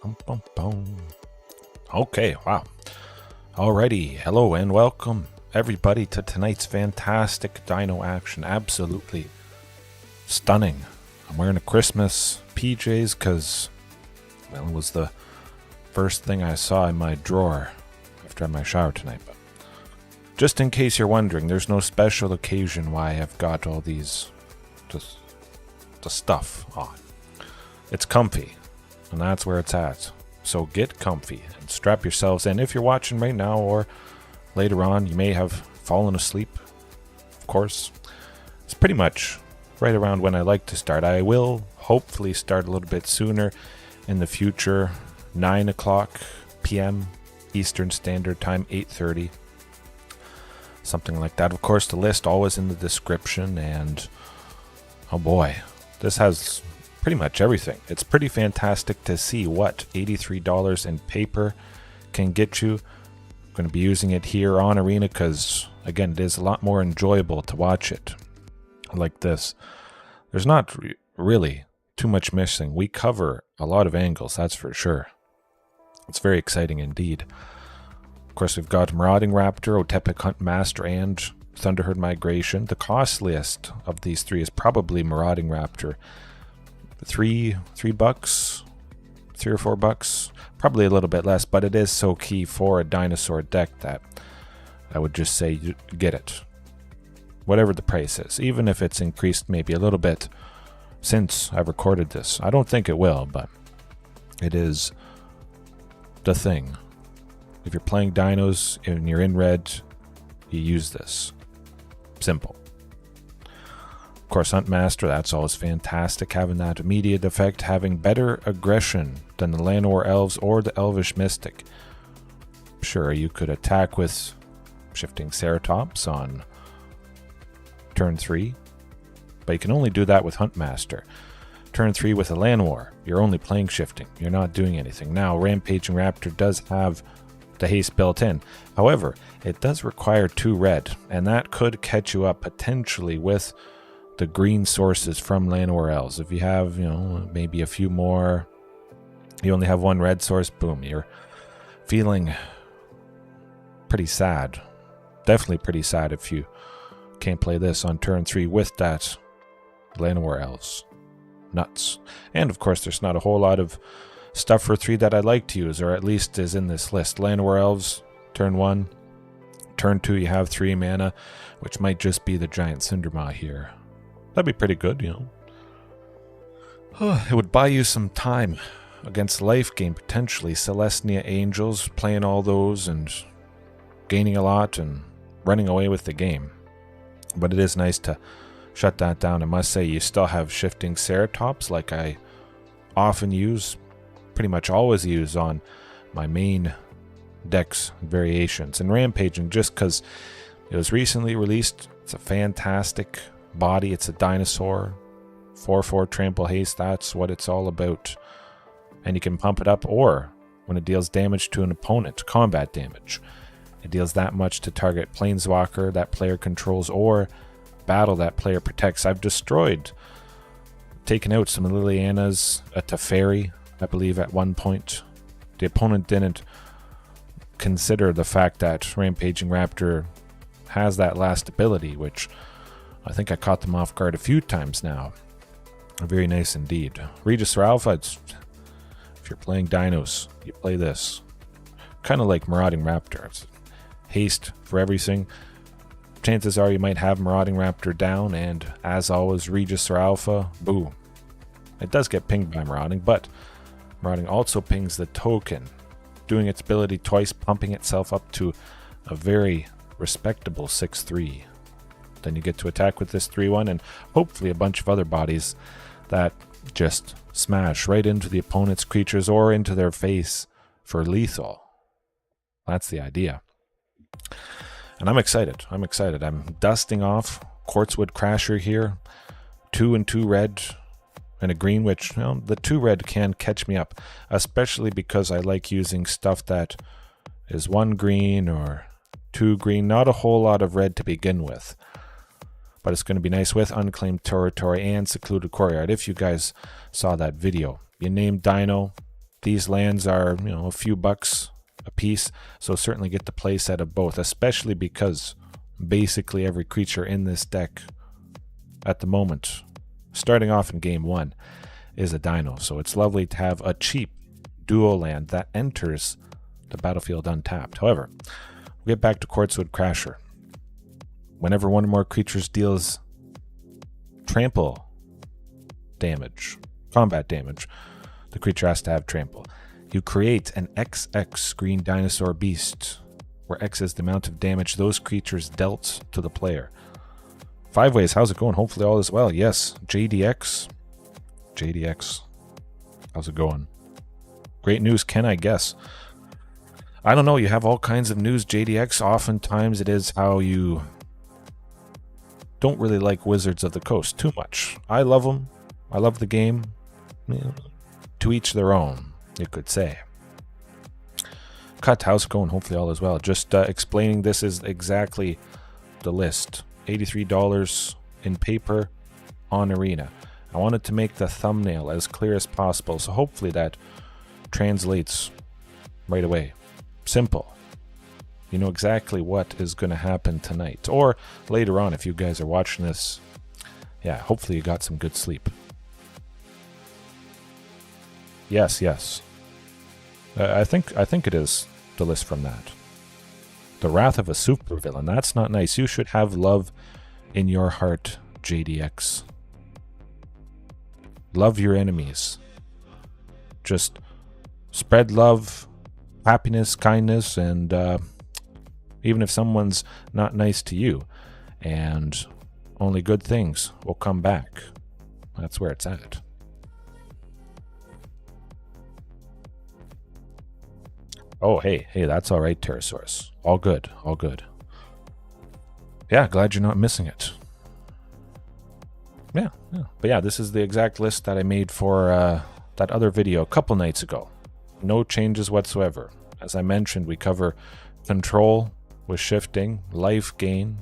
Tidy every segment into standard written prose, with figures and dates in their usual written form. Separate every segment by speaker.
Speaker 1: Bum, bum, bum. Okay, wow. Alrighty, hello and welcome everybody to tonight's fantastic dino action. Absolutely stunning. I'm wearing a Christmas PJs because, well, it was the first thing I saw in my drawer after my shower tonight. But just in case you're wondering, there's no special occasion why I've got all these the stuff on. It's comfy, and that's where it's at. So get comfy and strap yourselves in. If you're watching right now or later on, you may have fallen asleep. Of course, it's pretty much right around when I like to start. I will hopefully start a little bit sooner in the future, 9 o'clock p.m. Eastern Standard Time, 8:30, something like that. Of course, the list always in the description, and oh boy, this has pretty much everything. It's pretty fantastic to see what $83 in paper can get you. I'm going to be using it here on Arena because, again, it is a lot more enjoyable to watch it like this. There's not really too much missing. We cover a lot of angles, that's for sure. It's very exciting indeed. Of course, we've got Marauding Raptor, Otepic Huntmaster, and Thunderherd Migration. The costliest of these three is probably Marauding Raptor. $3 or $4, probably a little bit less, but it is so key for a dinosaur deck that I would just say you get it, whatever the price is, even if it's increased maybe a little bit since I recorded this. I don't think it will, but it is the thing. If you're playing dinos and you're in red, you use this. Simple. Of course, Huntmaster, that's always fantastic, having that immediate effect, having better aggression than the Llanowar Elves or the Elvish Mystic. Sure, you could attack with Shifting Ceratops on turn 3, but you can only do that with Huntmaster. Turn 3 with a Llanowar, you're only playing Shifting, you're not doing anything. Now, Rampaging Raptor does have the haste built in. However, it does require 2 red, and that could catch you up potentially with the green sources from Llanowar Elves. If you have, maybe a few more, you only have 1 red source, boom, you're feeling pretty sad. Definitely pretty sad if you can't play this on turn 3 with that Llanowar Elves. Nuts. And of course, there's not a whole lot of stuff for 3 that I like to use, or at least is in this list. Llanowar Elves, turn 1. Turn 2, you have 3 mana, which might just be the Giant Cindermaw here. That'd be pretty good, It would buy you some time against life game, potentially. Celestia Angels, playing all those and gaining a lot and running away with the game. But it is nice to shut that down. I must say, you still have Shifting Ceratops, like I often use, pretty much always use on my main decks variations. And Rampaging, just because it was recently released, it's a fantastic body. It's a dinosaur, 4/4 trample haste. That's what it's all about. And you can pump it up, or when it deals damage to an opponent, combat damage, it deals that much to target planeswalker that player controls or battle that player protects. I've taken out some Lilianas, a Teferi, I believe, at one point. The opponent didn't consider the fact that Rampaging Raptor has that last ability, which I think I caught them off guard a few times now. Very nice indeed. Regisaur Alpha, if you're playing dinos, you play this. Kind of like Marauding Raptor. It's haste for everything. Chances are you might have Marauding Raptor down, and as always, Regisaur Alpha, boom. It does get pinged by Marauding, but Marauding also pings the token, doing its ability twice, pumping itself up to a very respectable 6/3. Then you get to attack with this 3/1 and hopefully a bunch of other bodies that just smash right into the opponent's creatures or into their face for lethal. That's the idea. And I'm excited. I'm dusting off Quartzwood Crasher here. 2 and 2 red and a green, which, the 2 red can catch me up, especially because I like using stuff that is 1 green or 2 green. Not a whole lot of red to begin with. But it's going to be nice with Unclaimed Territory and Secluded Courtyard. If you guys saw that video, you named Dino, These lands are, you know, a few bucks a piece, so certainly get the play set of both, especially because basically every creature in this deck at the moment, starting off in game 1, is a dino. So it's lovely to have a cheap duo land that enters the battlefield untapped. However, we'll get back to Quartzwood Crasher. Whenever one or more creatures deals trample damage, combat damage, the creature has to have trample. You create an XX green dinosaur beast, where X is the amount of damage those creatures dealt to the player. 5 ways, how's it going? Hopefully all is well. Yes, JDX. How's it going? Great news, can I guess? I don't know, you have all kinds of news, JDX. Oftentimes it is how you don't really like Wizards of the Coast too much. I love them. I love the game. To each their own, you could say. Cut, how's it going? Hopefully all is well. Just explaining, this is exactly the list. $83 in paper on Arena. I wanted to make the thumbnail as clear as possible, so hopefully that translates right away. Simple. You know exactly what is going to happen tonight. Or later on if you guys are watching this. Yeah, hopefully you got some good sleep. Yes. I think it is the list from that. The Wrath of a Supervillain. That's not nice. You should have love in your heart, JDX. Love your enemies. Just spread love, happiness, kindness, and even if someone's not nice to you, and only good things will come back. That's where it's at. Oh, hey, that's all right, Pterosaurus. All good. Yeah, glad you're not missing it. Yeah. But yeah, this is the exact list that I made for that other video a couple nights ago. No changes whatsoever. As I mentioned, we cover control with shifting, life gain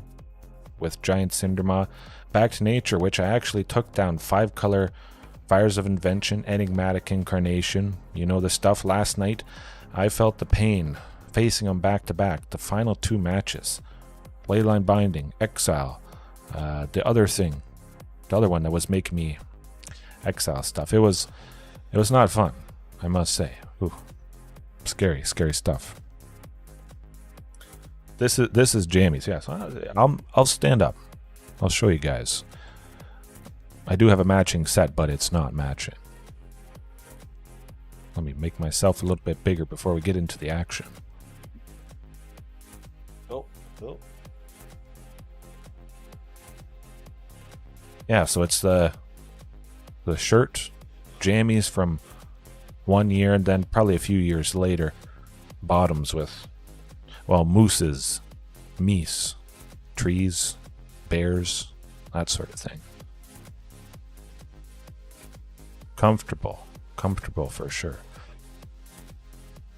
Speaker 1: with Giant Cindermaw, Back to Nature, which I actually took down 5-color Fires of Invention, Enigmatic Incarnation. You know the stuff. Last night, I felt the pain facing them back to back. The final 2 matches. Leyline Binding, Exile, the other one that was making me exile stuff. It was not fun, I must say. Ooh, scary stuff. This is Jamie's. Yes, I'll stand up. I'll show you guys. I do have a matching set, but it's not matching. Let me make myself a little bit bigger before we get into the action. Oh. Yeah, so it's the shirt, jammies from 1 year, and then probably a few years later, bottoms with, well, mooses, meese, trees, bears, that sort of thing. Comfortable for sure.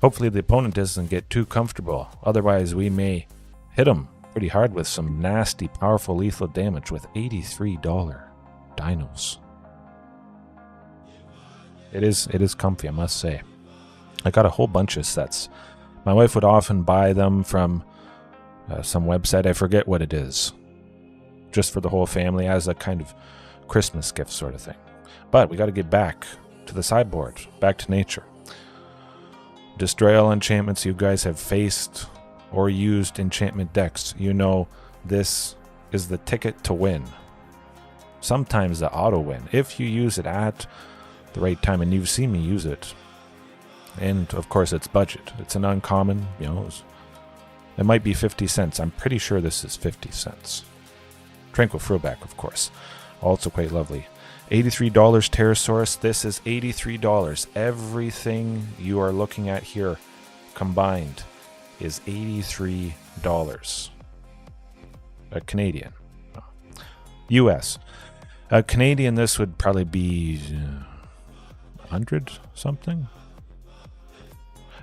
Speaker 1: Hopefully the opponent doesn't get too comfortable, otherwise we may hit him pretty hard with some nasty, powerful, lethal damage with $83 dinos. It is comfy, I must say. I got a whole bunch of sets. My wife would often buy them from some website, I forget what it is, just for the whole family as a kind of Christmas gift sort of thing. But we got to get back to the sideboard, back to nature. Destroy all enchantments you guys have faced or used enchantment decks. You know this is the ticket to win. Sometimes the auto win, if you use it at the right time, and you've seen me use it. And of course it's budget. It's an uncommon, you know, it might be 50 cents. I'm pretty sure this is 50 cents. Tranquil Throwback, of course. Also quite lovely. $83 Pterosaurus. This is $83. Everything you are looking at here combined is $83. Canadian. US. Canadian, this would probably be 100 something.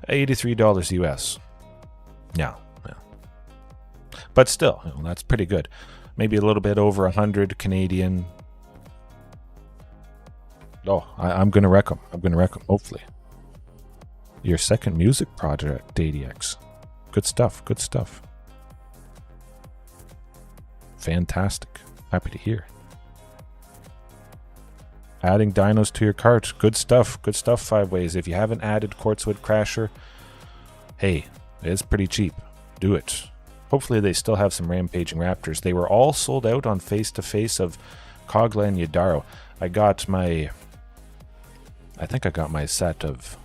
Speaker 1: $83 US. Yeah. But still, you know, that's pretty good. Maybe a little bit over 100 Canadian. Oh, I'm going to wreck them. Hopefully. Your second music project, ADX. Good stuff, good stuff. Fantastic. Happy to hear. Adding dinos to your cart. Good stuff, 5 ways. If you haven't added Quartzwood Crasher, hey, it's pretty cheap. Do it. Hopefully they still have some Rampaging Raptors. They were all sold out on face-to-face of Kogla and Yadaro. I think I got my set of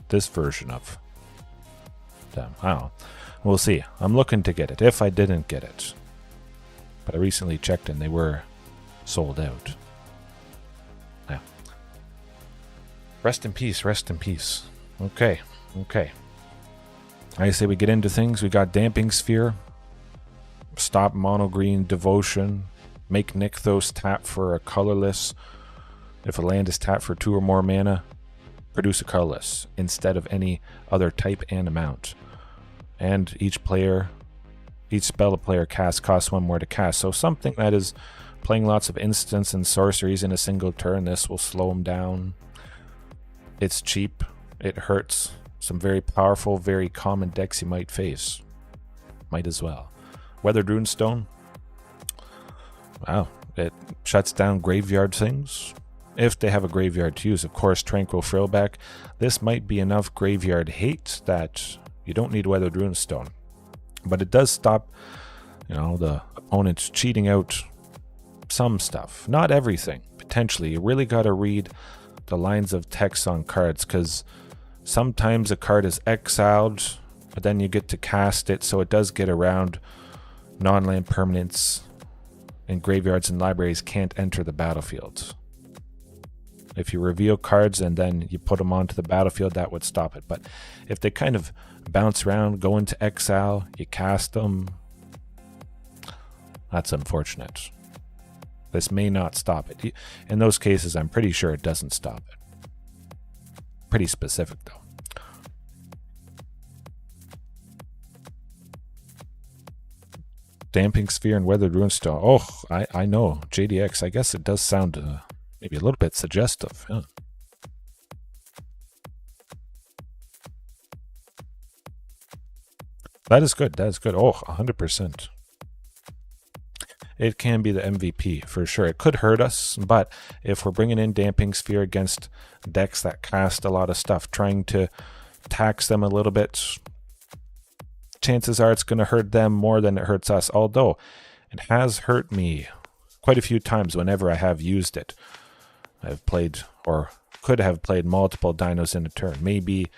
Speaker 1: this version of them. I don't know. We'll see. I'm looking to get it, if I didn't get it. But I recently checked and they were sold out. Yeah. Rest in peace, rest in peace. Okay, okay. I say we get into things. We got Damping Sphere, stop mono green Devotion, make Nykthos tap for a colorless. If a land is tapped for 2 or more mana, produce a colorless instead of any other type and amount. And each spell a player casts costs 1 more to cast. So something that is playing lots of instants and sorceries in a single turn, this will slow them down. It's cheap. It hurts. Some very powerful, very common decks you might face. Might as well. Weathered Runestone. Wow. It shuts down graveyard things. If they have a graveyard to use. Of course, Tranquil Frillback. This might be enough graveyard hate that you don't need Weathered Runestone. But it does stop, the opponents cheating out some stuff. Not everything, potentially. You really got to read the lines of text on cards, because sometimes a card is exiled, but then you get to cast it, so it does get around non-land permanents, and graveyards and libraries can't enter the battlefield. If you reveal cards and then you put them onto the battlefield, that would stop it. But if they kind of bounce around, go into exile, you cast them, that's unfortunate. This may not stop it. In those cases, I'm pretty sure it doesn't stop it. Pretty specific, though. Damping Sphere and Weathered Runestone. Oh, I know. JDX, I guess it does sound maybe a little bit suggestive. Yeah. That is good. That is good. Oh, 100%. It can be the MVP for sure. It could hurt us, but if we're bringing in Damping Sphere against decks that cast a lot of stuff, trying to tax them a little bit, chances are it's going to hurt them more than it hurts us. Although it has hurt me quite a few times whenever I have used it. I've played, or could have played, multiple dinos in a turn. Maybe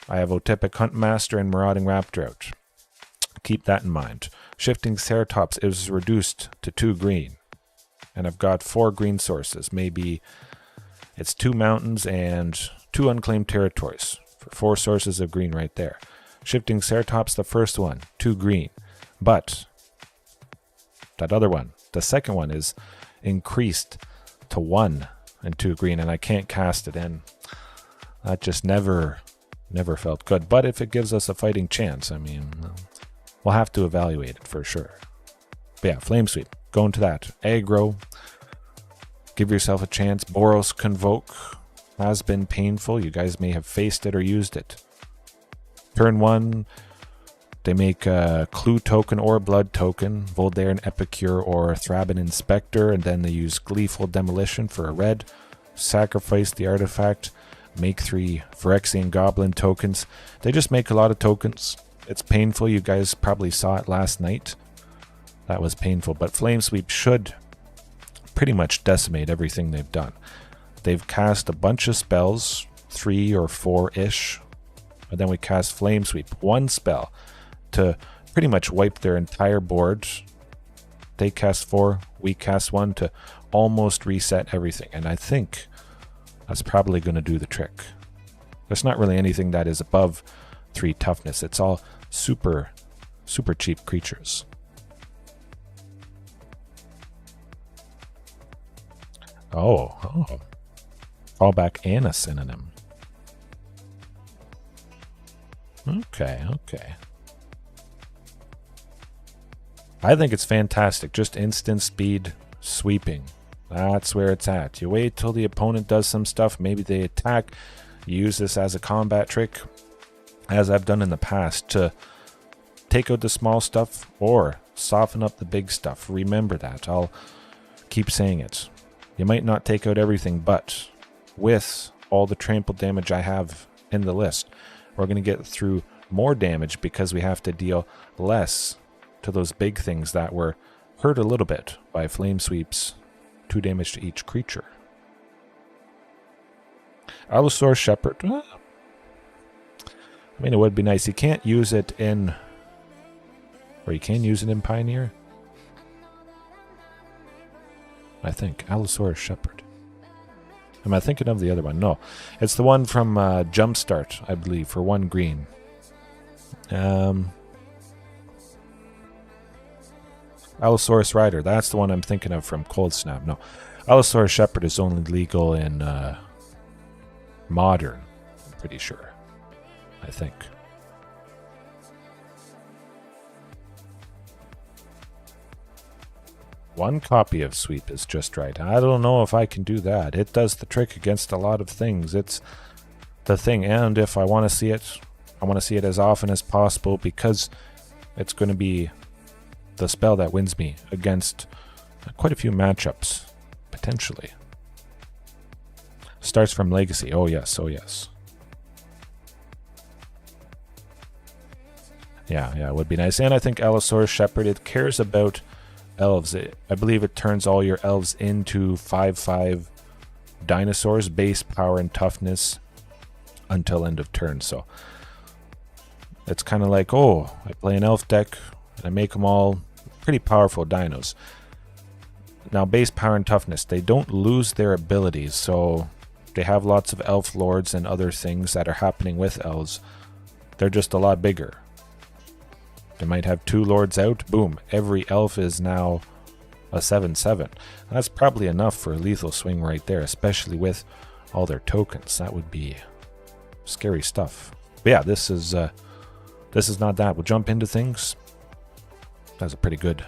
Speaker 1: I have Otepic Huntmaster and Marauding Raptor out. Keep that in mind. Shifting Ceratops is reduced to 2 green. And I've got 4 green sources. Maybe it's 2 mountains and 2 unclaimed territories. For 4 sources of green right there. Shifting Ceratops, the first one, 2 green. But that other one, the second one, is increased to 1 and 2 green. And I can't cast it in. That just never felt good. But if it gives us a fighting chance, I mean, we'll have to evaluate it for sure. But yeah, Flame Sweep. Go into that. Aggro. Give yourself a chance. Boros Convoke has been painful. You guys may have faced it or used it. Turn 1, they make a Clue token or Blood token, Voldaire Epicure or Thraben Inspector, and then they use Gleeful Demolition for a red. Sacrifice the artifact. Make 3 Phyrexian Goblin tokens. They just make a lot of tokens. It's painful. You guys probably saw it last night. That was painful. But Flame Sweep should pretty much decimate everything they've done. They've cast a bunch of spells, 3 or 4-ish. And then we cast Flame Sweep. 1 spell to pretty much wipe their entire board. They cast 4. We cast 1 to almost reset everything. And I think that's probably going to do the trick. There's not really anything that is above 3 toughness. It's all super cheap creatures. Oh. Fallback and a synonym. Okay. I think it's fantastic. Just instant speed sweeping. That's where it's at. You wait till the opponent does some stuff. Maybe they attack. You use this as a combat trick. as I've done in the past, to take out the small stuff or soften up the big stuff. Remember that. I'll keep saying it. You might not take out everything, but with all the trample damage I have in the list, we're going to get through more damage because we have to deal less to those big things that were hurt a little bit by flame sweeps. 2 damage to each creature. Allosaurus Shepherd. I mean, it would be nice. You can't use it in... Or you can use it in Pioneer? I think. Allosaurus Shepherd. Am I thinking of the other one? No. It's the one from Jumpstart, I believe, for 1 green. Allosaurus Rider. That's the one I'm thinking of from Cold Snap. No. Allosaurus Shepherd is only legal in Modern, I'm pretty sure. I think. One copy of Sweep is just right. I don't know if I can do that. It does the trick against a lot of things. It's the thing. And if I want to see it, I want to see it as often as possible because it's going to be the spell that wins me against quite a few matchups, potentially. Starts from Legacy. Oh, yes. Oh, yes. Yeah, it would be nice. And I think Allosaurus Shepherd, it cares about elves. I believe it turns all your elves into 5/5 dinosaurs, base power and toughness until end of turn. So it's kind of like, oh, I play an elf deck and I make them all pretty powerful dinos. Now, base power and toughness, they don't lose their abilities, so they have lots of elf lords and other things that are happening with elves. They're just a lot bigger. They might have 2 lords out, boom, every elf is now a 7/7. That's probably enough for a lethal swing right there, especially with all their tokens. That would be scary stuff. But yeah, this is not that. We'll jump into things. That's a pretty good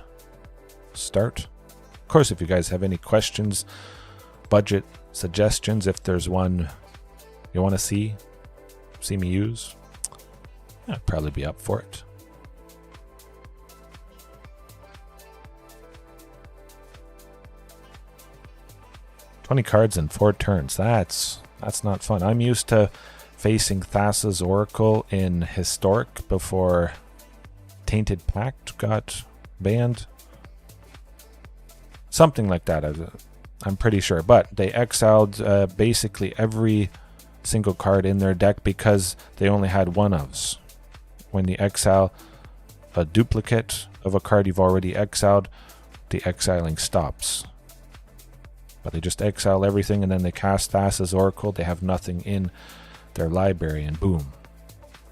Speaker 1: start. Of course, if you guys have any questions, budget suggestions, if there's one you want to see me use, I'd probably be up for it. "20 cards in 4 turns. That's not fun. I'm used to facing Thassa's Oracle in Historic before Tainted Pact got banned. Something like that, I'm pretty sure. But they exiled basically every single card in their deck because they only had 1-ofs. When you exile a duplicate of a card you've already exiled, the exiling stops. But they just exile everything and then they cast Thassa's Oracle. They have nothing in their library and boom,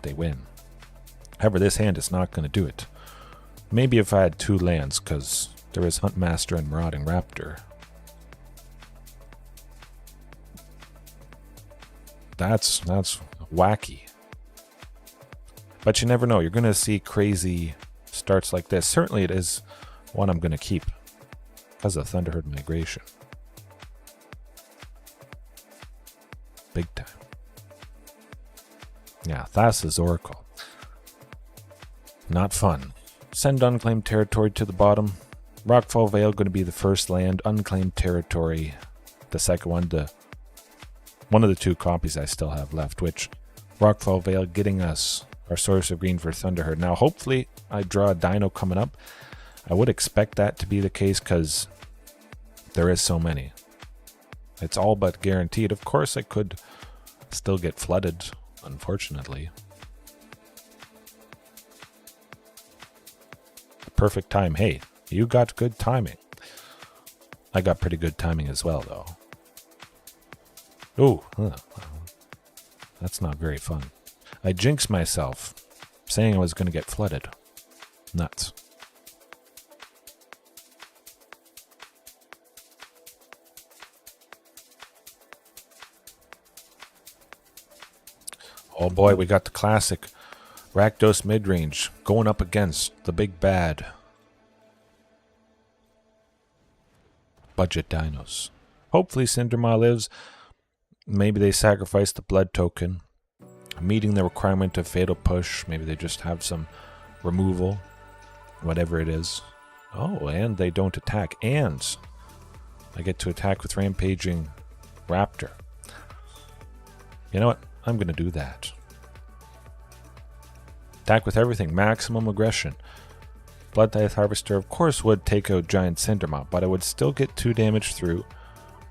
Speaker 1: they win. However, this hand is not going to do it. Maybe if I had 2 lands, because there is Huntmaster and Marauding Raptor. That's wacky. But you never know. You're going to see crazy starts like this. Certainly it is one I'm going to keep because of Thunderherd Migration. Big time. Yeah, Thassa's Oracle. Not fun. Send Unclaimed Territory to the bottom. Rockfall Vale going to be the first land. Unclaimed Territory, the second one. One of the 2 copies I still have left, which Rockfall Vale getting us our source of green for Thunderherd. Now, hopefully, I draw a Dino coming up. I would expect that to be the case because there is so many. It's all but guaranteed. Of course, I could still get flooded, unfortunately. Perfect time. Hey, you got good timing. I got pretty good timing as well, though. Ooh, that's not very fun. I jinxed myself, saying I was going to get flooded. Nuts. Oh boy, we got the classic Rakdos Midrange going up against the big bad budget dinos. Hopefully Cindermaw lives. Maybe they sacrifice the blood token meeting the requirement of Fatal Push. Maybe they just have some removal, whatever it is. Oh, and they don't attack. And I get to attack with Rampaging Raptor. You know what? I'm going to do that. Attack with everything. Maximum aggression. Blood Tithe Harvester, of course, would take out Giant Cindermop, but I would still get 2 damage through.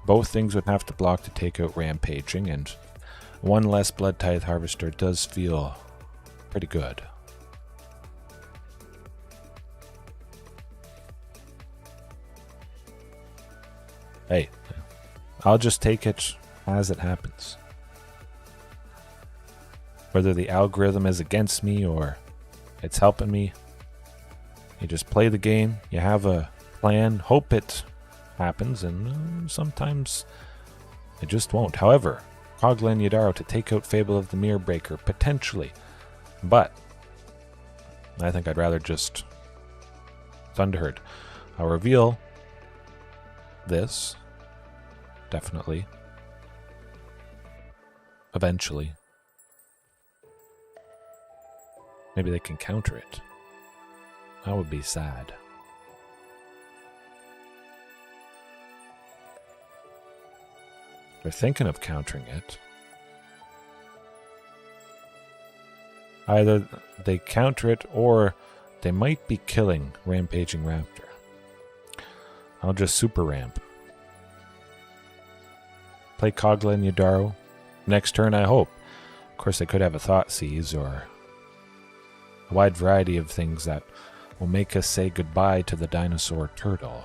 Speaker 1: Both things would have to block to take out Rampaging, and 1 less Blood Tithe Harvester does feel pretty good. Hey, I'll just take it as it happens. Whether the algorithm is against me or it's helping me, you just play the game, you have a plan, hope it happens, and sometimes it just won't. However, Coglan Yadaro to take out Fable of the Mirror Breaker, potentially, but I think I'd rather just Thunderherd. I'll reveal this, definitely, eventually. Maybe they can counter it. That would be sad. They're thinking of countering it. Either they counter it or they might be killing Rampaging Raptor. I'll just super ramp. Play Coglan Yadaro. Next turn, I hope. Of course, they could have a Thought Seize or a wide variety of things that will make us say goodbye to the dinosaur turtle.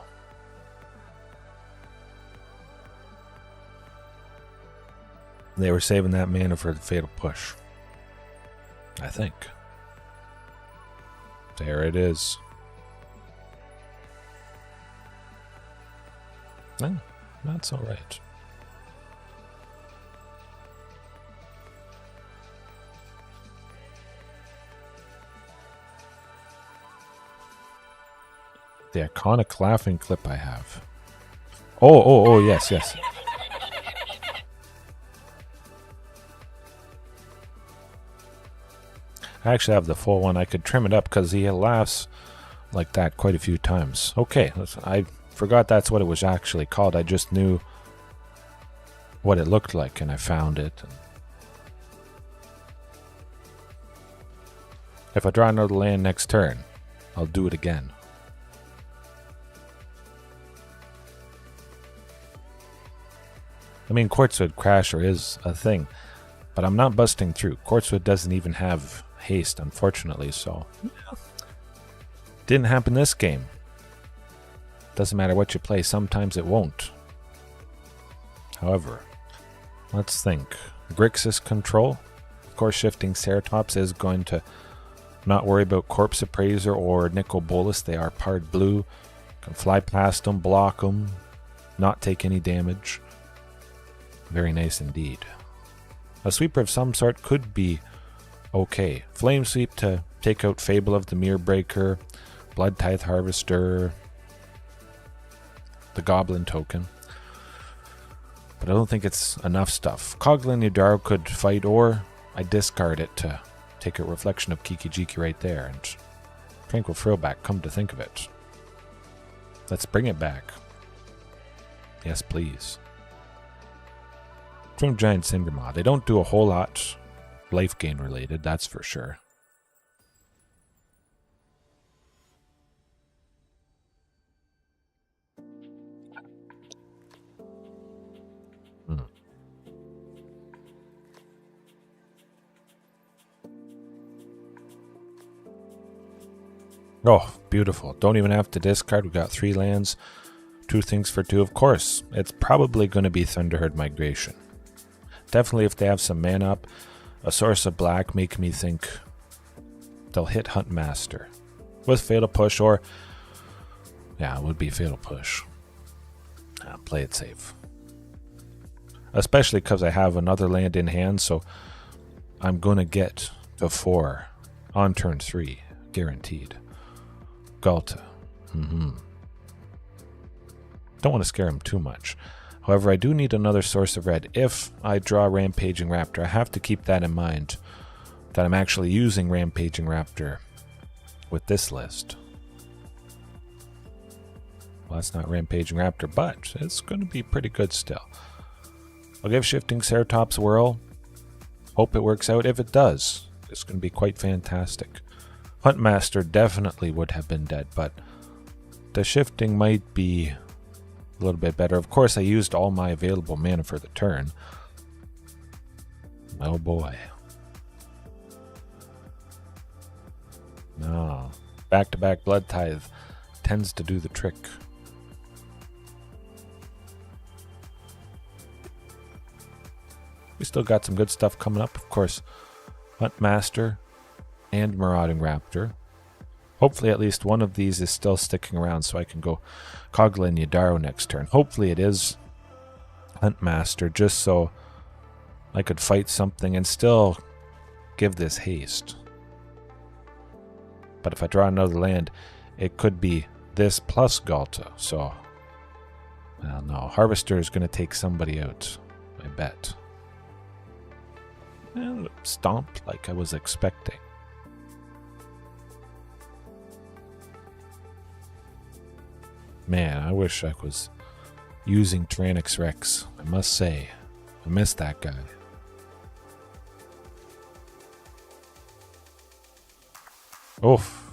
Speaker 1: They were saving that mana for the Fatal Push, I think. There it is. Oh, that's alright. The iconic laughing clip I have. Oh, yes. I actually have the full one. I could trim it up because he laughs like that quite a few times. Okay, I forgot that's what it was actually called. I just knew what it looked like and I found it. If I draw another land next turn, I'll do it again. I mean, Quartzwood Crasher is a thing, but I'm not busting through. Quartzwood doesn't even have haste, unfortunately, so didn't happen this game. Doesn't matter what you play, sometimes it won't. However, let's think. Grixis Control. Of course, Shifting Ceratops is going to not worry about Corpse Appraiser or Nicol Bolas. They are Pard Blue. Can fly past them, block them, not take any damage. Very nice indeed. A sweeper of some sort could be okay. Flame Sweep to take out Fable of the Mirror Breaker, Blood Tithe Harvester, the Goblin token. But I don't think it's enough stuff. Coglan Yadaro could fight, or I discard it to take a Reflection of Kiki Jiki right there. And Tranquil Throwback, come to think of it. Let's bring it back. Yes, please. From Giant Cindermaw. They don't do a whole lot life gain related, that's for sure. Oh, beautiful. Don't even have to discard. We got 3 lands, 2 things for 2. Of course, it's probably going to be Thunderherd Migration. Definitely if they have some mana up, a Source of Black make me think they'll hit Huntmaster with Fatal Push, or yeah, it would be Fatal Push. Play it safe. Especially because I have another land in hand, so I'm going to get to 4 on turn 3, guaranteed. Galta. Don't want to scare him too much. However, I do need another source of red. If I draw Rampaging Raptor, I have to keep that in mind that I'm actually using Rampaging Raptor with this list. Well, that's not Rampaging Raptor, but it's going to be pretty good still. I'll give Shifting Ceratops a whirl. Hope it works out. If it does, it's going to be quite fantastic. Huntmaster definitely would have been dead, but the shifting might be a little bit better. Of course, I used all my available mana for the turn. Oh boy. No. Back-to-back Blood Tithe tends to do the trick. We still got some good stuff coming up. Of course, Huntmaster and Marauding Raptor. Hopefully at least one of these is still sticking around so I can go Kogla and Yadaro next turn. Hopefully it is Huntmaster, just so I could fight something and still give this haste. But if I draw another land, it could be this plus Galta. So, well, no. Harvester is going to take somebody out, I bet. Well, stomp like I was expecting. Man, I wish I was using Tyrannix Rex. I must say, I miss that guy. Oof.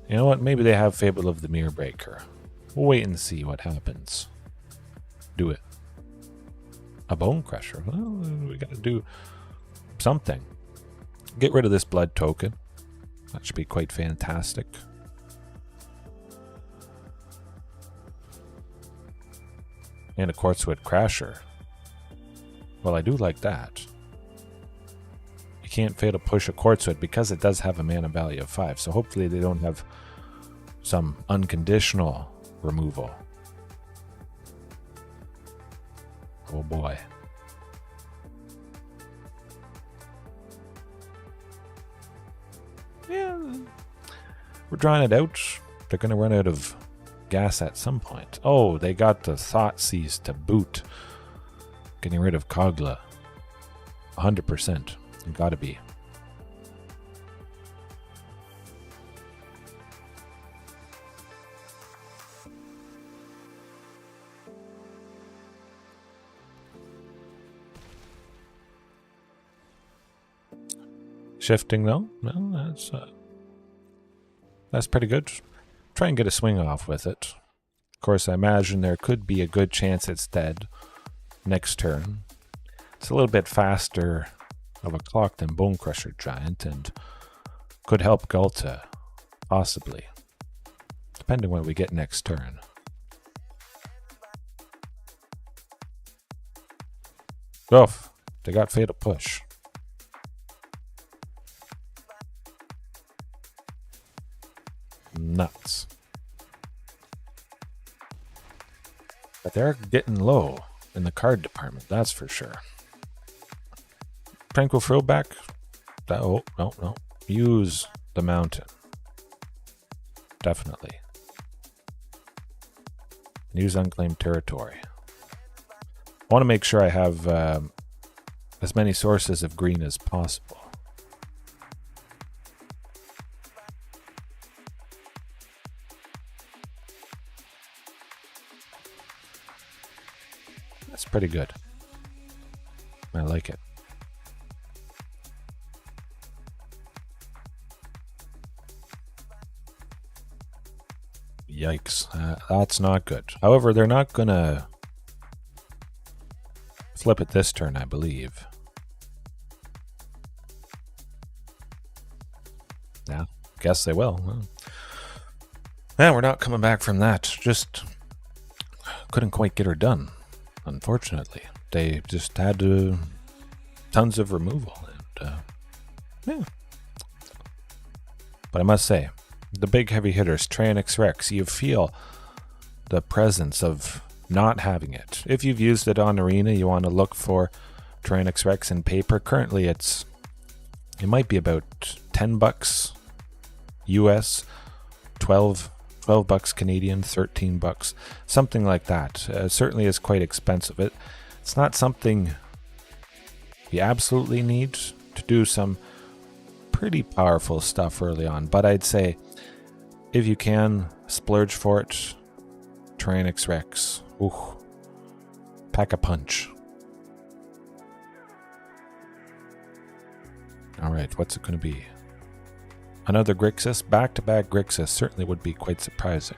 Speaker 1: You know what? Maybe they have Fable of the Mirror Breaker. We'll wait and see what happens. Do it. A Bone Crusher. Well, we gotta do something. Get rid of this blood token. That should be quite fantastic. And a Quartzwood Crasher. Well, I do like that. You can't fail to push a Quartzwood because it does have a mana value of 5. So hopefully they don't have some unconditional removal. Oh boy. Yeah. We're drawing it out. They're going to run out of gas at some point. Oh, they got the Thoughtseize to boot. Getting rid of Kogla. 100%. It gotta be. Shifting though? No, that's pretty good. Try and get a swing off with it. Of course, I imagine there could be a good chance it's dead next turn. It's a little bit faster of a clock than Bone Crusher Giant and could help Galta, possibly, depending what we get next turn. Oof, they got Fatal Push. Nuts. But they're getting low in the card department, that's for sure. Tranquil Throwback. Oh, no. Use the mountain. Definitely. Use Unclaimed Territory. I want to make sure I have as many sources of green as possible. That's pretty good. I like it. Yikes. That's not good. However, they're not going to flip it this turn, I believe. Yeah, guess they will. Yeah, we're not coming back from that. Just couldn't quite get her done, unfortunately. They just had tons of removal. And, yeah. But I must say, the big heavy hitters, Tyrannix Rex, you feel the presence of not having it. If you've used it on Arena, you want to look for Tyrannix Rex in paper. Currently, it might be about $10 US, 12 bucks Canadian, 13 bucks, something like that. Certainly is quite expensive. It's not something you absolutely need to do some pretty powerful stuff early on. But I'd say, if you can, splurge for it. Tyrannosaurus Rex. Ooh. Pack a punch. Alright, what's it going to be? Another Grixis? Back-to-back Grixis certainly would be quite surprising.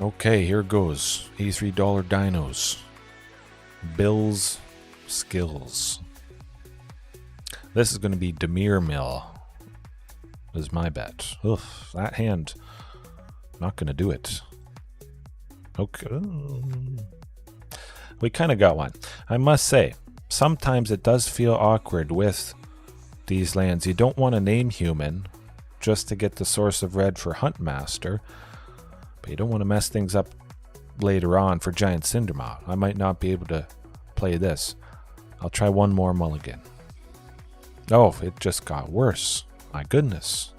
Speaker 1: Okay, here goes. $83 dinos. Bill's Skills. This is going to be Temur Mill, is my bet. Oof, that hand, not going to do it. Okay. We kind of got one. I must say, sometimes it does feel awkward with these lands. You don't want to name human just to get the source of red for Huntmaster, but you don't want to mess things up later on for Giant Cindermaw. I might not be able to play this. I'll try one more mulligan. Oh, it just got worse. My goodness.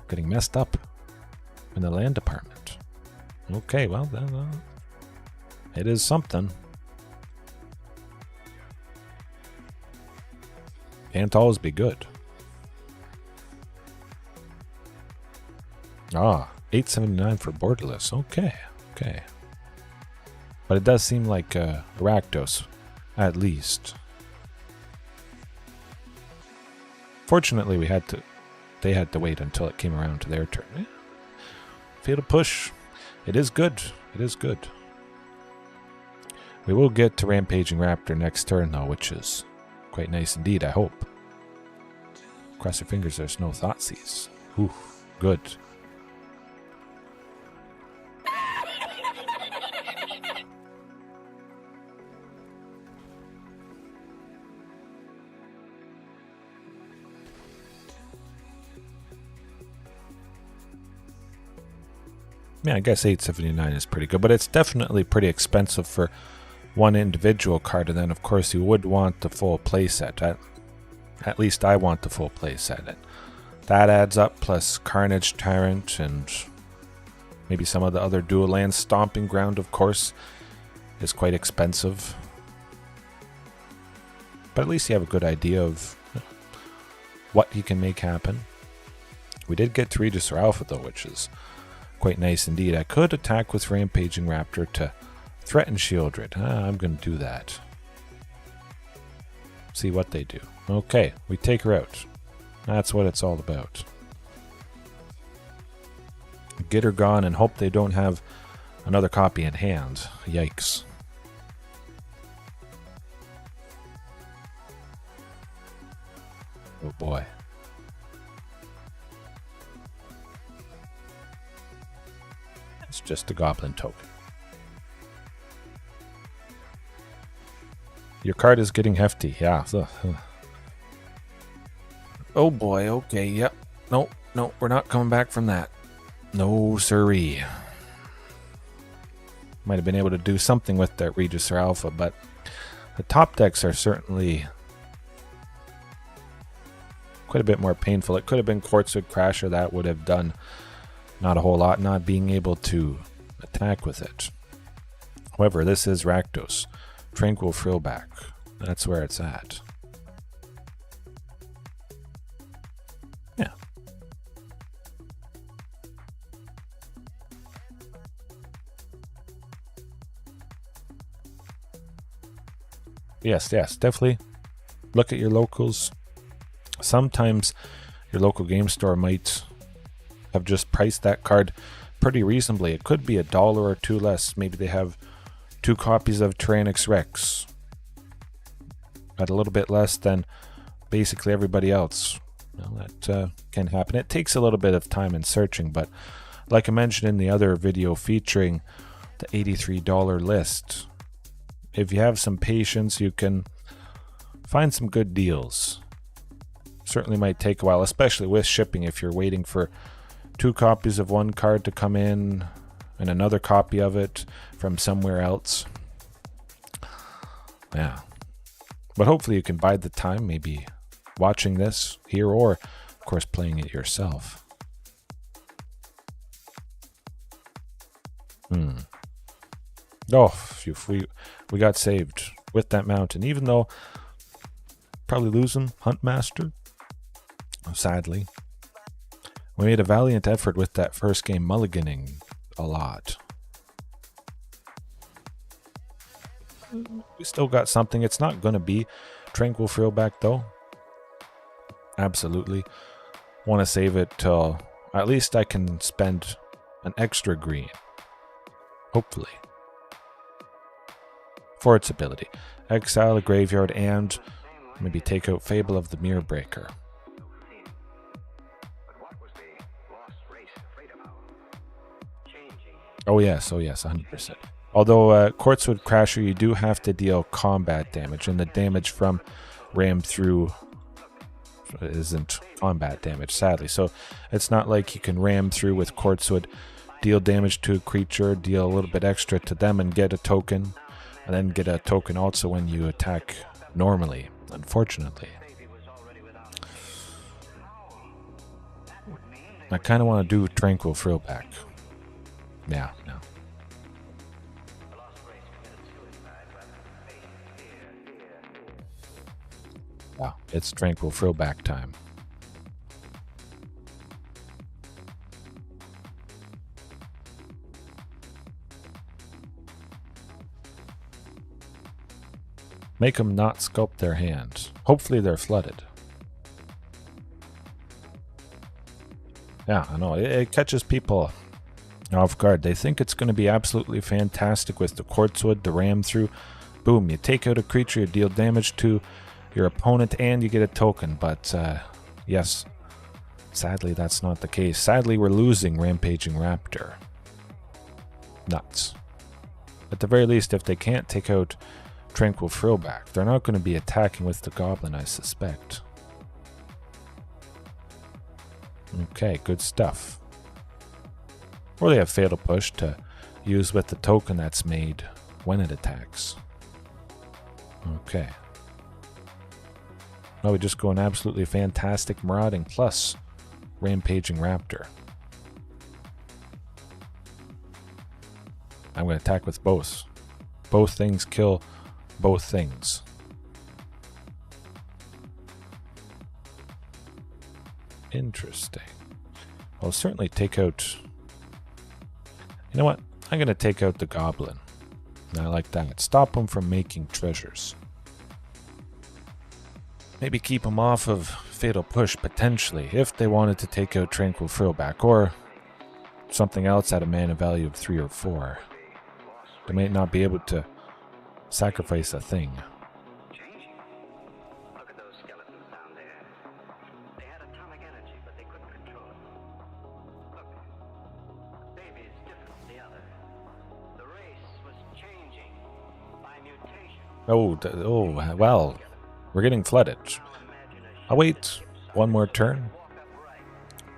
Speaker 1: Getting messed up in the land department. Okay, well, then, it is something. Can't always be good. Ah, $8.79 for borderless. Okay, okay. But it does seem like Rakdos, at least. Fortunately, they had to wait until it came around to their turn. Feel to push. It is good. It is good. We will get to Rampaging Raptor next turn, though, which is quite nice indeed, I hope. Cross your fingers there's no Thoughtseize. Ooh, good. Yeah, I guess $8.79 is pretty good, but it's definitely pretty expensive for one individual card, and then of course you would want the full playset. At least I want the full playset. That adds up, plus Carnage Tyrant and maybe some of the other dual lands. Stomping Ground, of course, is quite expensive. But at least you have a good idea of what you can make happen. We did get to Regisaur Alpha, though, which is quite nice indeed. I could attack with Rampaging Raptor to threaten Shieldred. I'm going to do that. See what they do. Okay, we take her out. That's what it's all about. Get her gone and hope they don't have another copy in hand. Yikes. Oh boy. It's just a goblin token. Your card is getting hefty, yeah. Oh boy, okay, yep. No, we're not coming back from that. No siree. Might have been able to do something with that Regisaur Alpha, but the top decks are certainly quite a bit more painful. It could have been Quartzwood Crasher. That would have done not a whole lot, not being able to attack with it. However, this is Rakdos. Tranquil Frillback. That's where it's at. Yeah. Yes, definitely look at your locals. Sometimes your local game store might have just priced that card pretty reasonably. It could be $1 or $2 less. Maybe they have 2 copies of Tyrannosaurus Rex at a little bit less than basically everybody else. Well, that can happen. It takes a little bit of time and searching, but like I mentioned in the other video featuring the $83 list, if you have some patience, you can find some good deals. Certainly might take a while, especially with shipping, if you're waiting for 2 copies of one card to come in and another copy of it from somewhere else. Yeah. But hopefully you can bide the time, maybe watching this here or, of course, playing it yourself. Oh, we got saved with that mountain, even though probably losing Huntmaster, sadly. We made a valiant effort with that first game, mulliganing a lot. We still got something. It's not going to be Tranquil Frillback though. Absolutely. Want to save it till at least I can spend an extra green. Hopefully. For its ability. Exile a graveyard and maybe take out Fable of the Mirror Breaker. Oh yes, 100%. Although Quartzwood Crasher, you do have to deal combat damage, and the damage from Ram through isn't combat damage, sadly. So it's not like you can ram through with Quartzwood, deal damage to a creature, deal a little bit extra to them, and get a token, and then get a token also when you attack normally, unfortunately. I kind of want to do Tranquil Frillback. Yeah, no. Wow, it's Tranquil Frillback time. Make them not sculpt their hands. Hopefully they're flooded. Yeah, I know. It catches people off guard. They think it's going to be absolutely fantastic with the Quartzwood, the ram through. Boom, you take out a creature, you deal damage to your opponent, and you get a token. But, yes, sadly that's not the case. Sadly, we're losing Rampaging Raptor. Nuts. At the very least, if they can't take out Tranquil Frillback, they're not going to be attacking with the Goblin, I suspect. Okay, good stuff. Or they have Fatal Push to use with the token that's made when it attacks. Okay. Now we just go an absolutely fantastic Marauding plus Rampaging Raptor. I'm going to attack with both. Both things kill both things. Interesting. I'll certainly take out... You know what? I'm going to take out the Goblin. I like that. Stop him from making treasures. Maybe keep him off of Fatal Push, potentially, if they wanted to take out Tranquil Frillback, or something else at a mana value of 3 or 4. They might not be able to sacrifice a thing.
Speaker 2: Look at those skeletons down there. They had atomic energy, but they couldn't control it. Look, baby is different from the other. The race was changing by mutation.
Speaker 1: Oh, well, we're getting flooded. I'll wait one more turn.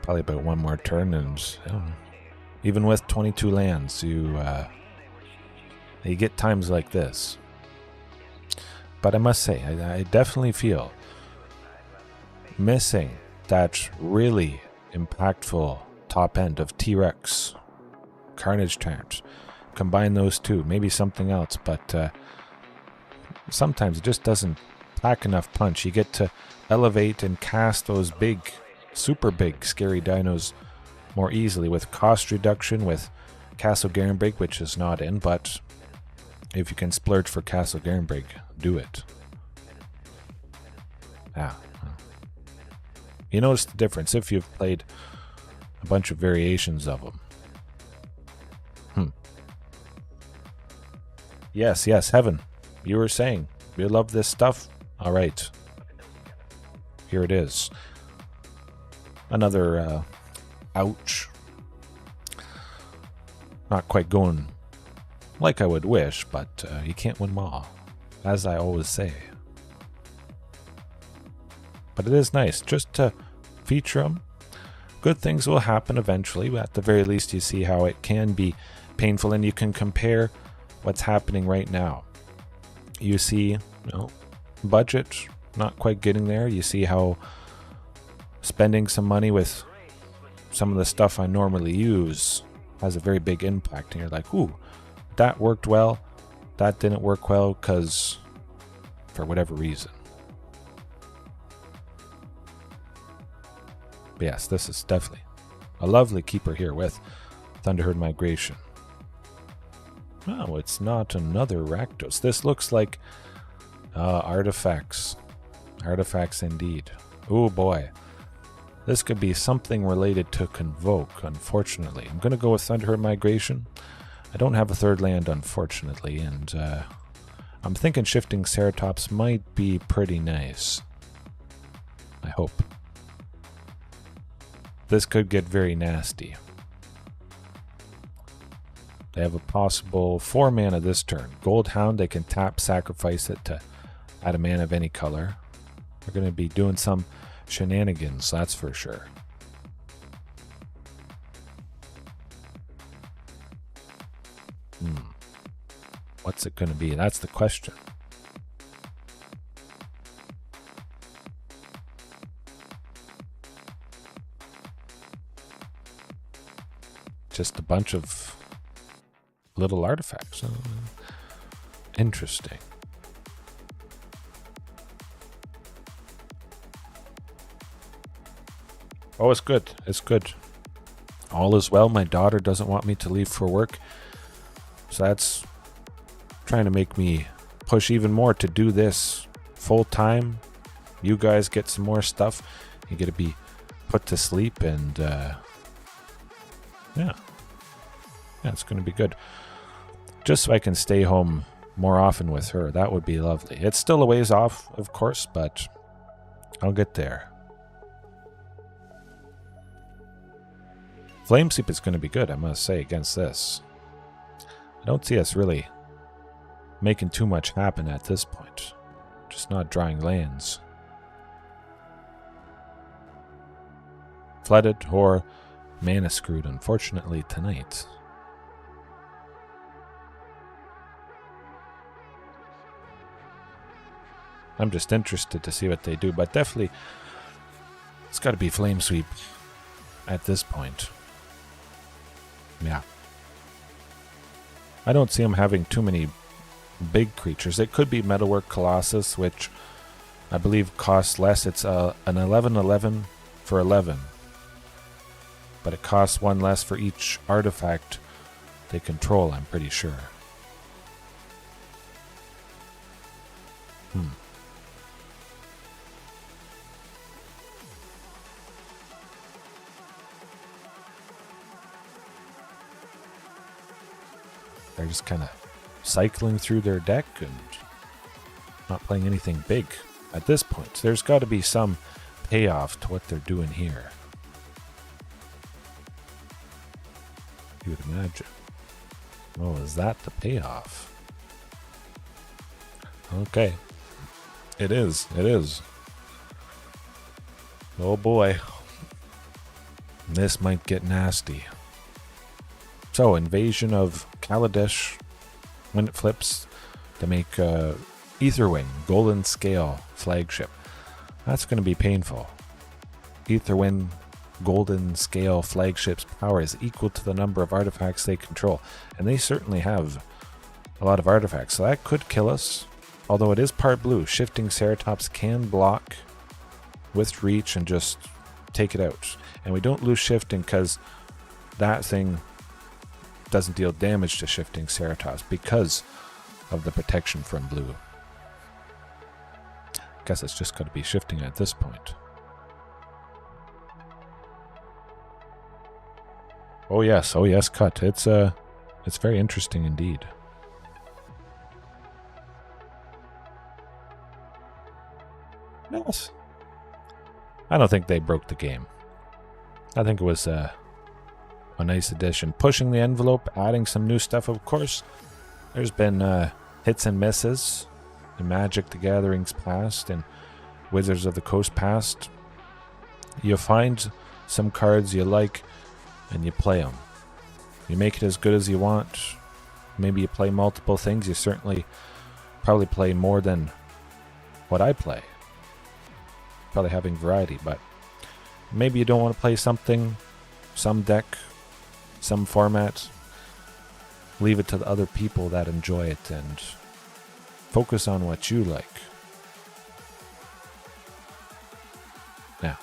Speaker 1: Probably about one more turn, and even with 22 lands, you get times like this. But I must say, I definitely feel missing that really impactful top end of T-Rex, Carnage Tyrant. Combine those two, maybe something else, but sometimes it just doesn't pack enough punch. You get to elevate and cast those big, super big, scary dinos more easily with cost reduction, with Castle Garenbrig, which is not in, but if you can splurge for Castle Garenbrig, do it. You notice the difference if you've played a bunch of variations of them. Yes, Heaven. You were saying you love this stuff? Alright. Here it is. Another, ouch. Not quite going like I would wish, but you can't win them all, as I always say. But it is nice just to feature them. Good things will happen eventually, but at the very least you see how it can be painful, and you can compare what's happening right now. You see, budget not quite getting there. You see how spending some money with some of the stuff I normally use has a very big impact, and you're like, ooh, that worked well, that didn't work well because for whatever reason. But yes, this is definitely a lovely keeper here with Thunderherd Migration. Oh, it's not another Rakdos. This looks like artifacts. Artifacts indeed. Oh boy. This could be something related to Convoke, unfortunately. I'm going to go with Thunderherd Migration. I don't have a third land, unfortunately, and I'm thinking Shifting Ceratops might be pretty nice. I hope. This could get very nasty. They have a possible 4 mana this turn. Gold Hound, they can tap, sacrifice it to add a mana of any color. They're going to be doing some shenanigans, that's for sure. What's it going to be? That's the question. Just a bunch of little artifacts. Interesting. Oh, it's good. It's good. All is well. My daughter doesn't want me to leave for work. So that's trying to make me push even more to do this full time. You guys get some more stuff. You get to be put to sleep and yeah, it's going to be good. Just so I can stay home more often with her. That would be lovely. It's still a ways off, of course, but I'll get there. Flame Sweep is going to be good, I must say, against this. I don't see us really making too much happen at this point. Just not drawing lands. Flooded or mana screwed, unfortunately, tonight. I'm just interested to see what they do, but definitely it's got to be Flame Sweep at this point. Yeah. I don't see them having too many big creatures. It could be Metalwork Colossus, which I believe costs less. It's an 11/11 for 11. But it costs 1 less for each artifact they control, I'm pretty sure. They're just kind of cycling through their deck and not playing anything big at this point. So there's got to be some payoff to what they're doing here. You would imagine. Oh, is that the payoff? Okay. It is. It is. Oh boy. This might get nasty. So, Invasion of Kaladesh, when it flips, to make Aetherwing, Golden Scale flagship. That's going to be painful. Aetherwing, Golden Scale flagship's power is equal to the number of artifacts they control. And they certainly have a lot of artifacts, so that could kill us. Although it is part blue, Shifting Ceratops can block with reach and just take it out. And we don't lose Shifting because that thing doesn't deal damage to Shifting Ceratops because of the protection from blue. Guess it's just got to be Shifting at this point. Oh yes, cut. It's very interesting indeed. Yes. I don't think they broke the game. I think it was a nice addition. Pushing the envelope, adding some new stuff, of course. There's been hits and misses in Magic the Gathering's past and Wizards of the Coast past. You find some cards you like and you play them. You make it as good as you want. Maybe you play multiple things. You certainly probably play more than what I play. Probably having variety, but maybe you don't want to play something, some deck, some format. Leave it to the other people that enjoy it and focus on what you like. Yeah.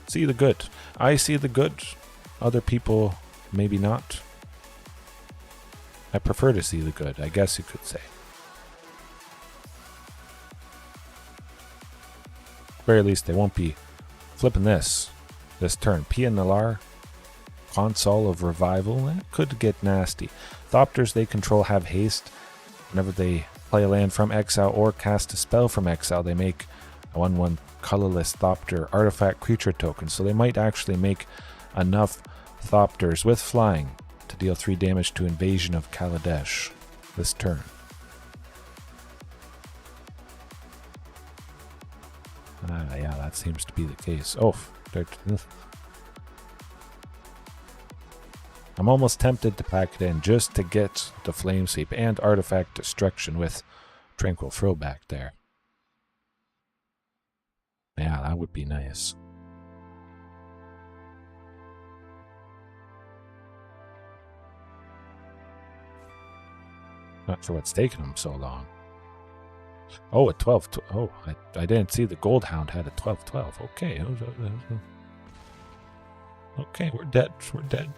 Speaker 1: See the good. I see the good. Other people, maybe not. I prefer to see the good, I guess you could say. At the very least, they won't be flipping this turn. Pia Nalar, Console of Revival. That could get nasty. Thopters they control have haste. Whenever they play a land from exile or cast a spell from exile, they make a 1/1 colorless Thopter artifact creature token. So they might actually make enough Thopters with flying to deal 3 damage to Invasion of Kaladesh this turn. Yeah, that seems to be the case. Oh, I'm almost tempted to pack it in just to get the Flame Sweep and Artifact Destruction with Tranquil Throwback there. Yeah, that would be nice. Not sure what's taking them so long. Oh, a 12. Oh, I didn't see the Gold Hound had a 12/12. Okay. Okay, we're dead. We're dead.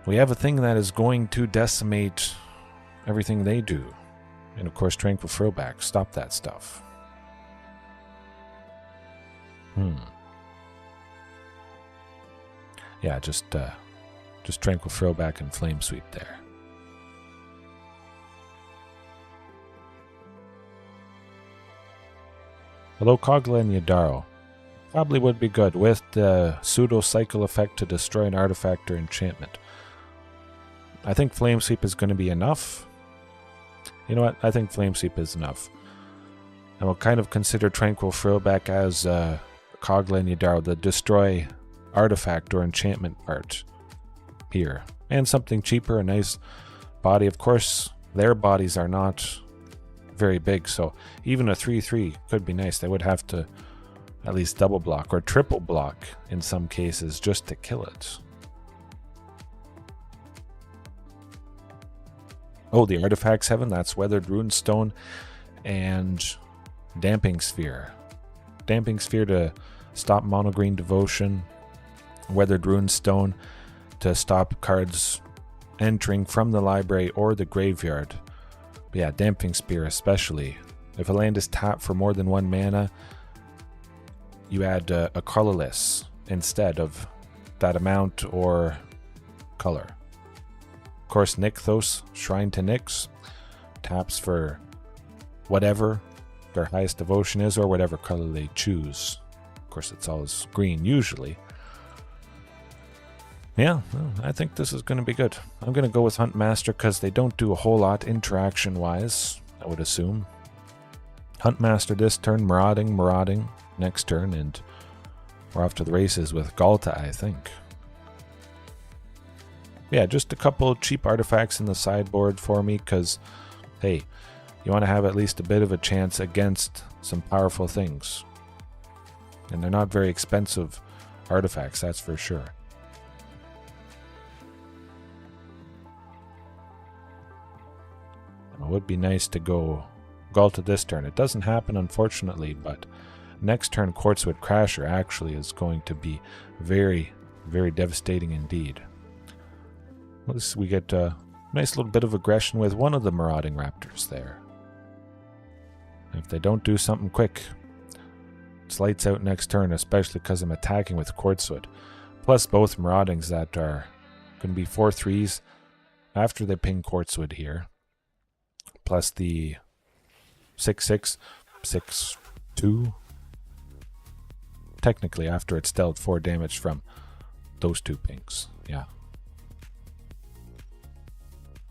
Speaker 1: We have a thing that is going to decimate everything they do. And of course, Tranquil Throwback. Stop that stuff. Yeah, just Tranquil Throwback and Flame Sweep there. Although Kogla and Yadaro probably would be good with the pseudo cycle effect to destroy an artifact or enchantment. I think Flame Sweep is going to be enough. You know what? I think Flame Sweep is enough. And we'll kind of consider Tranquil Throwback as Kogla and Yadaro, the destroy artifact or enchantment part here. And something cheaper, a nice body. Of course, their bodies are not very big, so even a 3/3 could be nice. They would have to at least double block or triple block in some cases just to kill it. Oh, the Artifacts Heaven, that's Weathered Runestone and Damping Sphere. Damping Sphere to stop Mono Green Devotion, Weathered Runestone to stop cards entering from the library or the graveyard. But yeah, Damping Spear especially. If a land is tapped for more than 1 mana, you add a colorless instead of that amount or color. Of course, Nykthos, Shrine to Nyx, taps for whatever their highest devotion is or whatever color they choose. Of course, it's always green usually. Yeah, well, I think this is going to be good. I'm going to go with Huntmaster because they don't do a whole lot interaction-wise, I would assume. Huntmaster this turn, Marauding next turn, and we're off to the races with Galta, I think. Yeah, just a couple cheap artifacts in the sideboard for me because, hey, you want to have at least a bit of a chance against some powerful things. And they're not very expensive artifacts, that's for sure. It would be nice to go Galta this turn. It doesn't happen, unfortunately, but next turn Quartzwood Crasher actually is going to be very, very devastating indeed. We get a nice little bit of aggression with one of the Marauding Raptors there. If they don't do something quick, it's lights out next turn, especially because I'm attacking with Quartzwood. Plus both Maraudings that are going to be 4/3s after they ping Quartzwood here. Plus the 6/6, 6/2. Technically, after it's dealt 4 damage from those 2 pings. Yeah.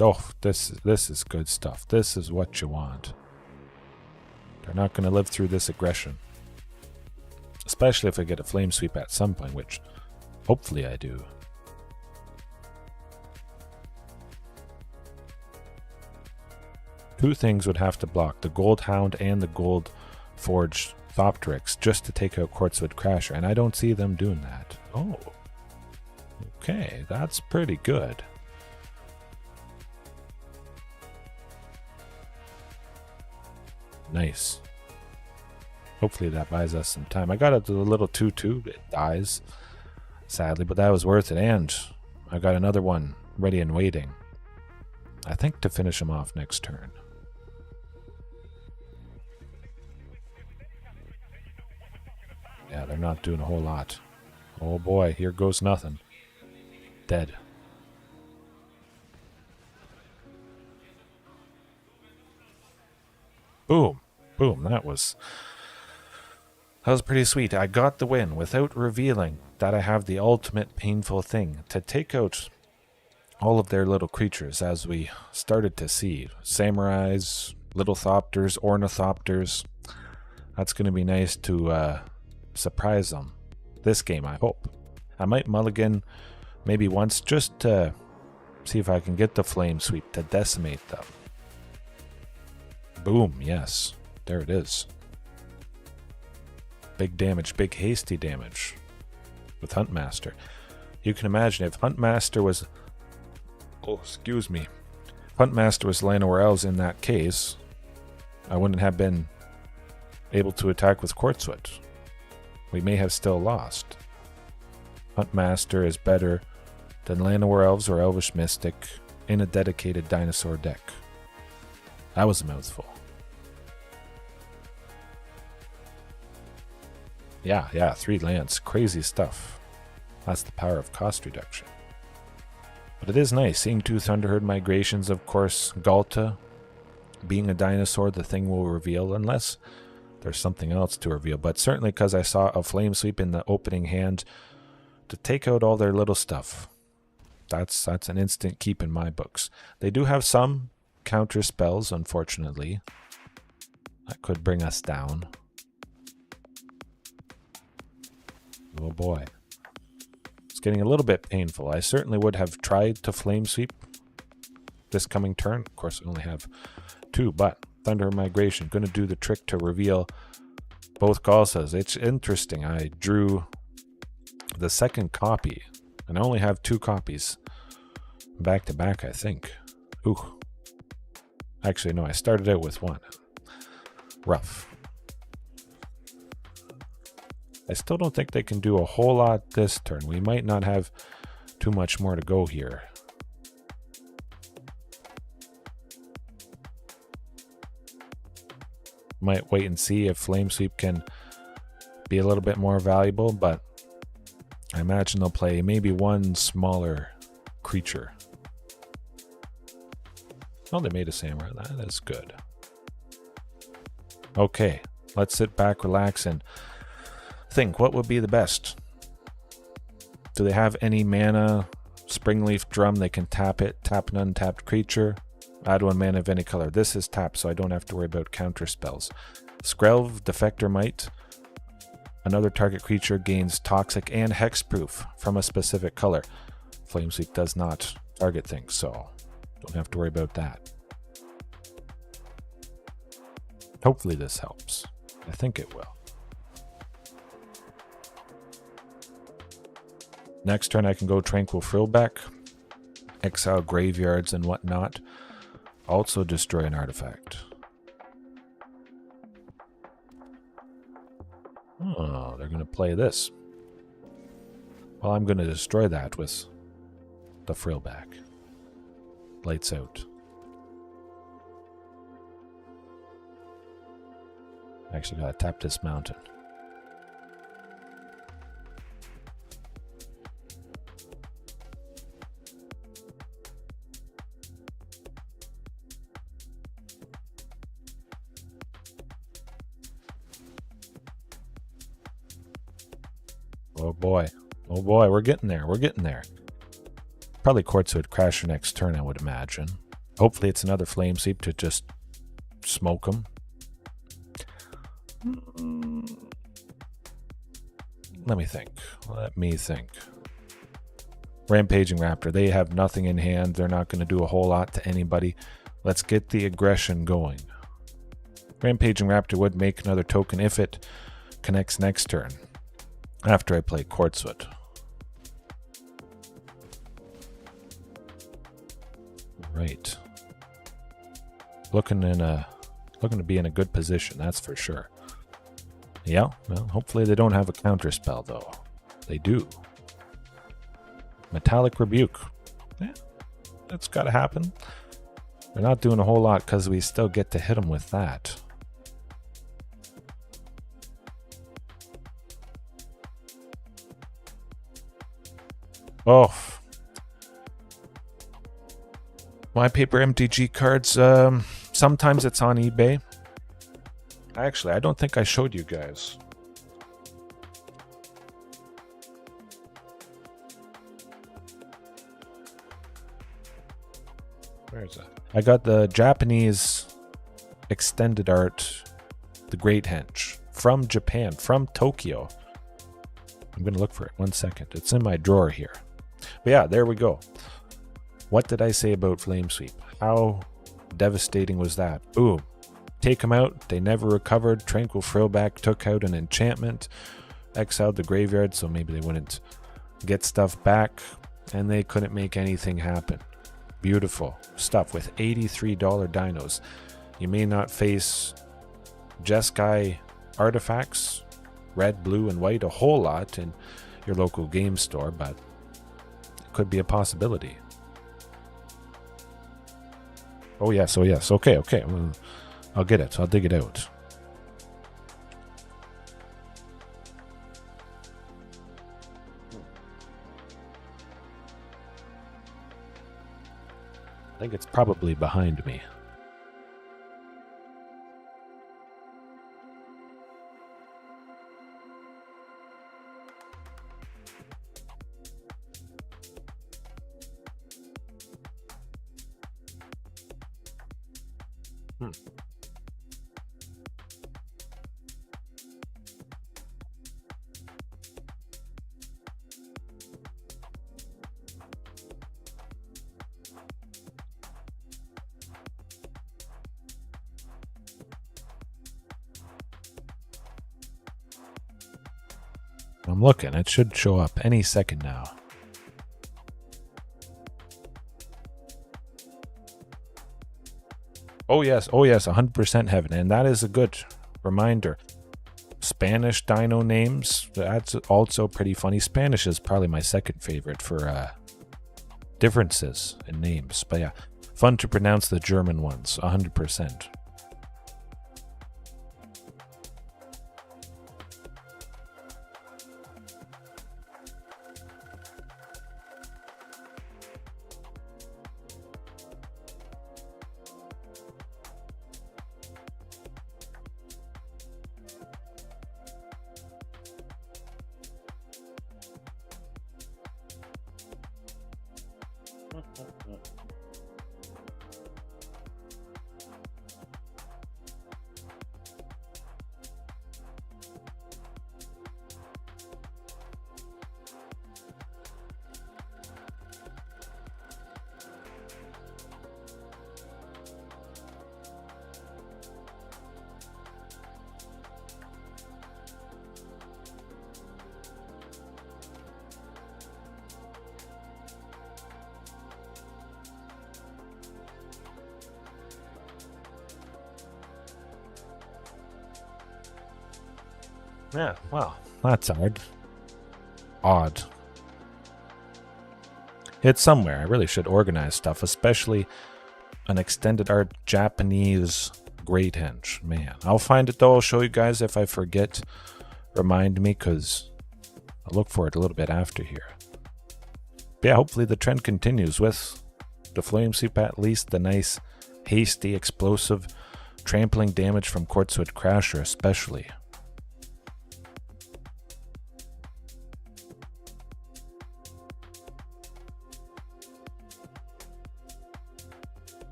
Speaker 1: Oh, this is good stuff. This is what you want. They're not going to live through this aggression. Especially if I get a Flame Sweep at some point, which hopefully I do. Two things would have to block, the Gold Hound and the Gold Forged Thopteryx, just to take out Quartzwood Crasher, and I don't see them doing that. Oh. Okay, that's pretty good. Nice. Hopefully that buys us some time. I got a little 2-2. It dies, sadly, but that was worth it. And I got another one ready and waiting. I think to finish him off next turn. Yeah, they're not doing a whole lot. Oh boy, here goes nothing. Dead. Boom. Boom. That was pretty sweet. I got the win without revealing that I have the ultimate painful thing to take out all of their little creatures, as we started to see. Samurais, little thopters, ornithopters. That's going to be nice to surprise them this game, I hope. I might mulligan maybe once just to see if I can get the flame sweep to decimate them. Boom, yes. There it is. Big damage, big hasty damage with Huntmaster. You can imagine if Huntmaster was... Oh, excuse me. If Huntmaster was Llanowar Elves in that case, I wouldn't have been able to attack with Quartzwood. We may have still lost. Huntmaster is better than Llanowar Elves or Elvish Mystic in a dedicated dinosaur deck. That was a mouthful. Yeah, 3 lands. Crazy stuff. That's the power of cost reduction. But it is nice seeing 2 Thunderherd migrations, of course. Galta, being a dinosaur, the thing will reveal, unless there's something else to reveal. But certainly because I saw a flame sweep in the opening hand to take out all their little stuff. That's an instant keep in my books. They do have some counter spells, unfortunately. That could bring us down. Oh boy. It's getting a little bit painful. I certainly would have tried to flame sweep this coming turn. Of course, I only have 2, but Thunder Migration going to do the trick to reveal both Galsas. It's interesting. I drew the second copy, and I only have 2 copies back to back, I think. Ooh. Actually, no, I started out with 1. Rough. I still don't think they can do a whole lot this turn. We might not have too much more to go here. Might wait and see if Flame Sweep can be a little bit more valuable, but I imagine they'll play maybe 1 smaller creature. Oh, they made a Samurai. That is good. Okay, let's sit back, relax, and think what would be the best. Do they have any mana? Springleaf Drum, they can tap it, tap an untapped creature, add 1 mana of any color. This is tapped, so I don't have to worry about counter spells. Skrelv, Defector Might. Another target creature gains Toxic and Hexproof from a specific color. Flamesweep does not target things, so don't have to worry about that. Hopefully this helps. I think it will. Next turn I can go Tranquil Frillback, exile graveyards and whatnot. Also destroy an artifact. Oh, they're going to play this. Well, I'm going to destroy that with the Frillback. Lights out. Actually got to tap this mountain. Oh boy. Oh boy, we're getting there. We're getting there. Probably Quartzwood Crasher next turn, I would imagine. Hopefully it's another Flame Sweep to just smoke them. Let me think. Rampaging Raptor. They have nothing in hand. They're not going to do a whole lot to anybody. Let's get the aggression going. Rampaging Raptor would make another token if it connects next turn. After I play Quartzwood. Right. Looking in a Looking to be in a good position, that's for sure. Yeah, well, hopefully they don't have a counterspell, though. They do. Metallic Rebuke. Yeah, that's got to happen. They're not doing a whole lot because we still get to hit them with that. Oh. My paper MTG cards, sometimes it's on eBay. Actually, I don't think I showed you guys. Where is it? I got the Japanese extended art, the Great Henge, from Japan, from Tokyo. I'm going to look for it. 1 second. It's in my drawer here. But yeah, there we go. What did I say about Flame Sweep? How devastating was that? Boom. Take them out. They never recovered. Tranquil Frillback took out an enchantment. Exiled the graveyard so maybe they wouldn't get stuff back. And they couldn't make anything happen. Beautiful stuff with $83 dinos. You may not face Jeskai Artifacts, red, blue, and white a whole lot in your local game store, but it could be a possibility. Oh yes, oh yes. Okay, okay. Well, I'll get it. I'll dig it out. I think it's probably behind me. I'm looking. It should show up any second now. Oh yes, 100% heaven. And that is a good reminder. Spanish dino names, that's also pretty funny. Spanish is probably my second favorite for differences in names. But yeah, fun to pronounce the German ones, 100%. Yeah, well, that's odd. It's somewhere. I really should organize stuff, especially an extended art Japanese Great Henge. Man, I'll find it though. I'll show you guys if I forget. Remind me, because I'll look for it a little bit after here. But yeah, hopefully the trend continues with the Flame Sweep, at least the nice, hasty, explosive, trampling damage from Quartzwood Crasher especially.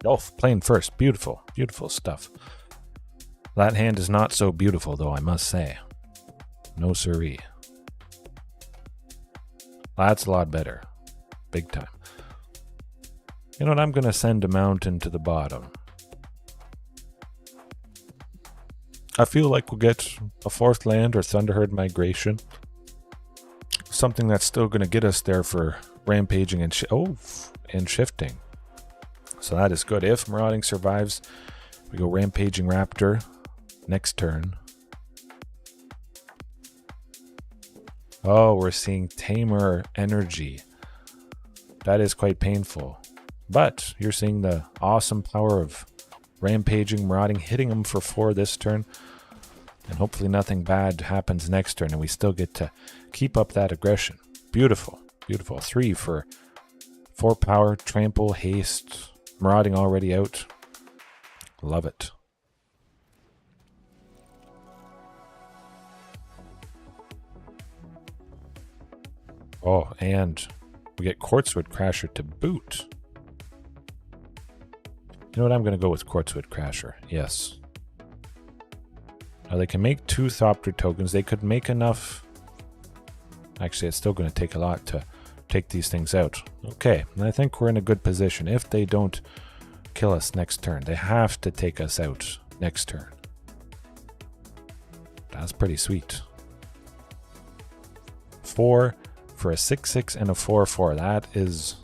Speaker 1: Oh, playing first. Beautiful. Beautiful stuff. That hand is not so beautiful, though, I must say. No siree. That's a lot better. Big time. You know what? I'm going to send a mountain to the bottom. I feel like we'll get a fourth land or Thunderherd Migration. Something that's still going to get us there for rampaging and shifting. So that is good. If Marauding survives, we go Rampaging Raptor next turn. Oh, we're seeing Temur Energy. That is quite painful. But you're seeing the awesome power of Rampaging, Marauding, hitting them for 4 this turn. And hopefully nothing bad happens next turn, and we still get to keep up that aggression. Beautiful. Beautiful. 3 for 4 power, trample, haste, Marauding already out. Love it. Oh, and we get Quartzwood Crasher to boot. You know what? I'm going to go with Quartzwood Crasher. Yes. Now they can make 2 Thopter tokens. They could make enough. Actually, it's still going to take a lot to take these things out. Okay, and I think we're in a good position. If they don't kill us next turn, they have to take us out next turn. That's pretty sweet. 4 for a 6/6 and a 4/4. That is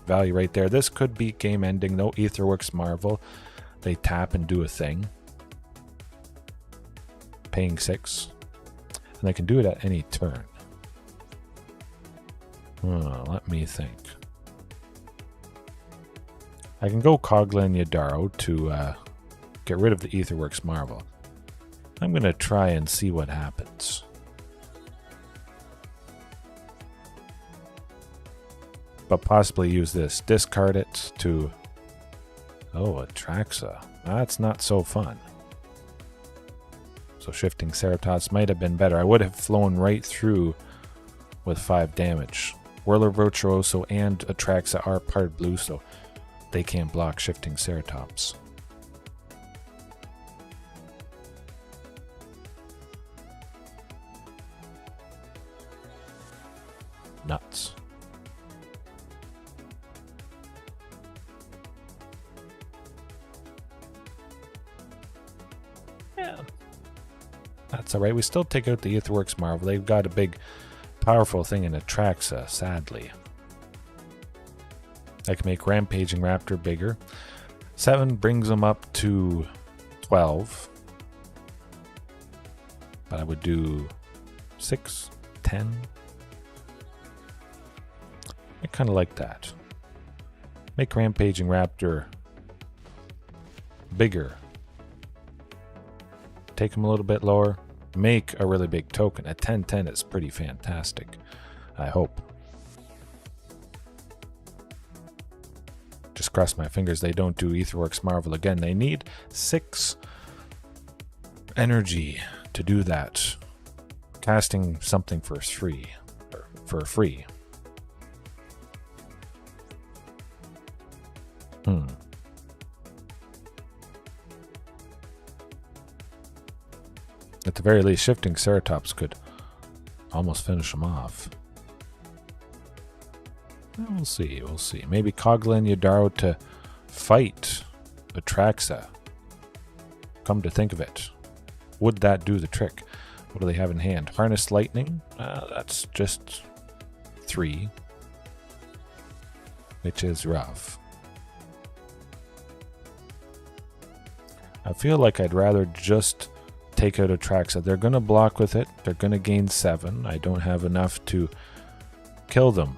Speaker 1: value right there. This could be game ending. No Aetherworks Marvel. They tap and do a thing. Paying 6. And they can do it at any turn. Let me think. I can go Kogla and Yadaro to get rid of the Aetherworks Marvel. I'm going to try and see what happens. But possibly use this. Discard it to... Oh, Atraxa. That's not so fun. So Shifting Ceratops might have been better. I would have flown right through with 5 damage. Whirler Virtuoso and Atraxa are part blue, so they can't block Shifting Ceratops. Nuts. Yeah. That's alright. We still take out the Aetherworks Marvel. They've got a big, powerful thing in Atraxa, sadly. I can make Rampaging Raptor bigger. 7 brings them up to 12. But I would do 6, 10. I kind of like that. Make Rampaging Raptor bigger. Take him a little bit lower. Make a really big token. At 10/10 is pretty fantastic. I hope. Just cross my fingers they don't do Aetherworks Marvel again. They need 6 energy to do that. Casting something for free. For free. At the very least, Shifting Ceratops could almost finish them off. We'll see, we'll see. Maybe Kogla and Yadaro to fight Atraxa. Come to think of it, would that do the trick? What do they have in hand? Harness Lightning? That's just 3. Which is rough. I feel like I'd rather just take out Atraxa. They're going to block with it. They're going to gain 7. I don't have enough to kill them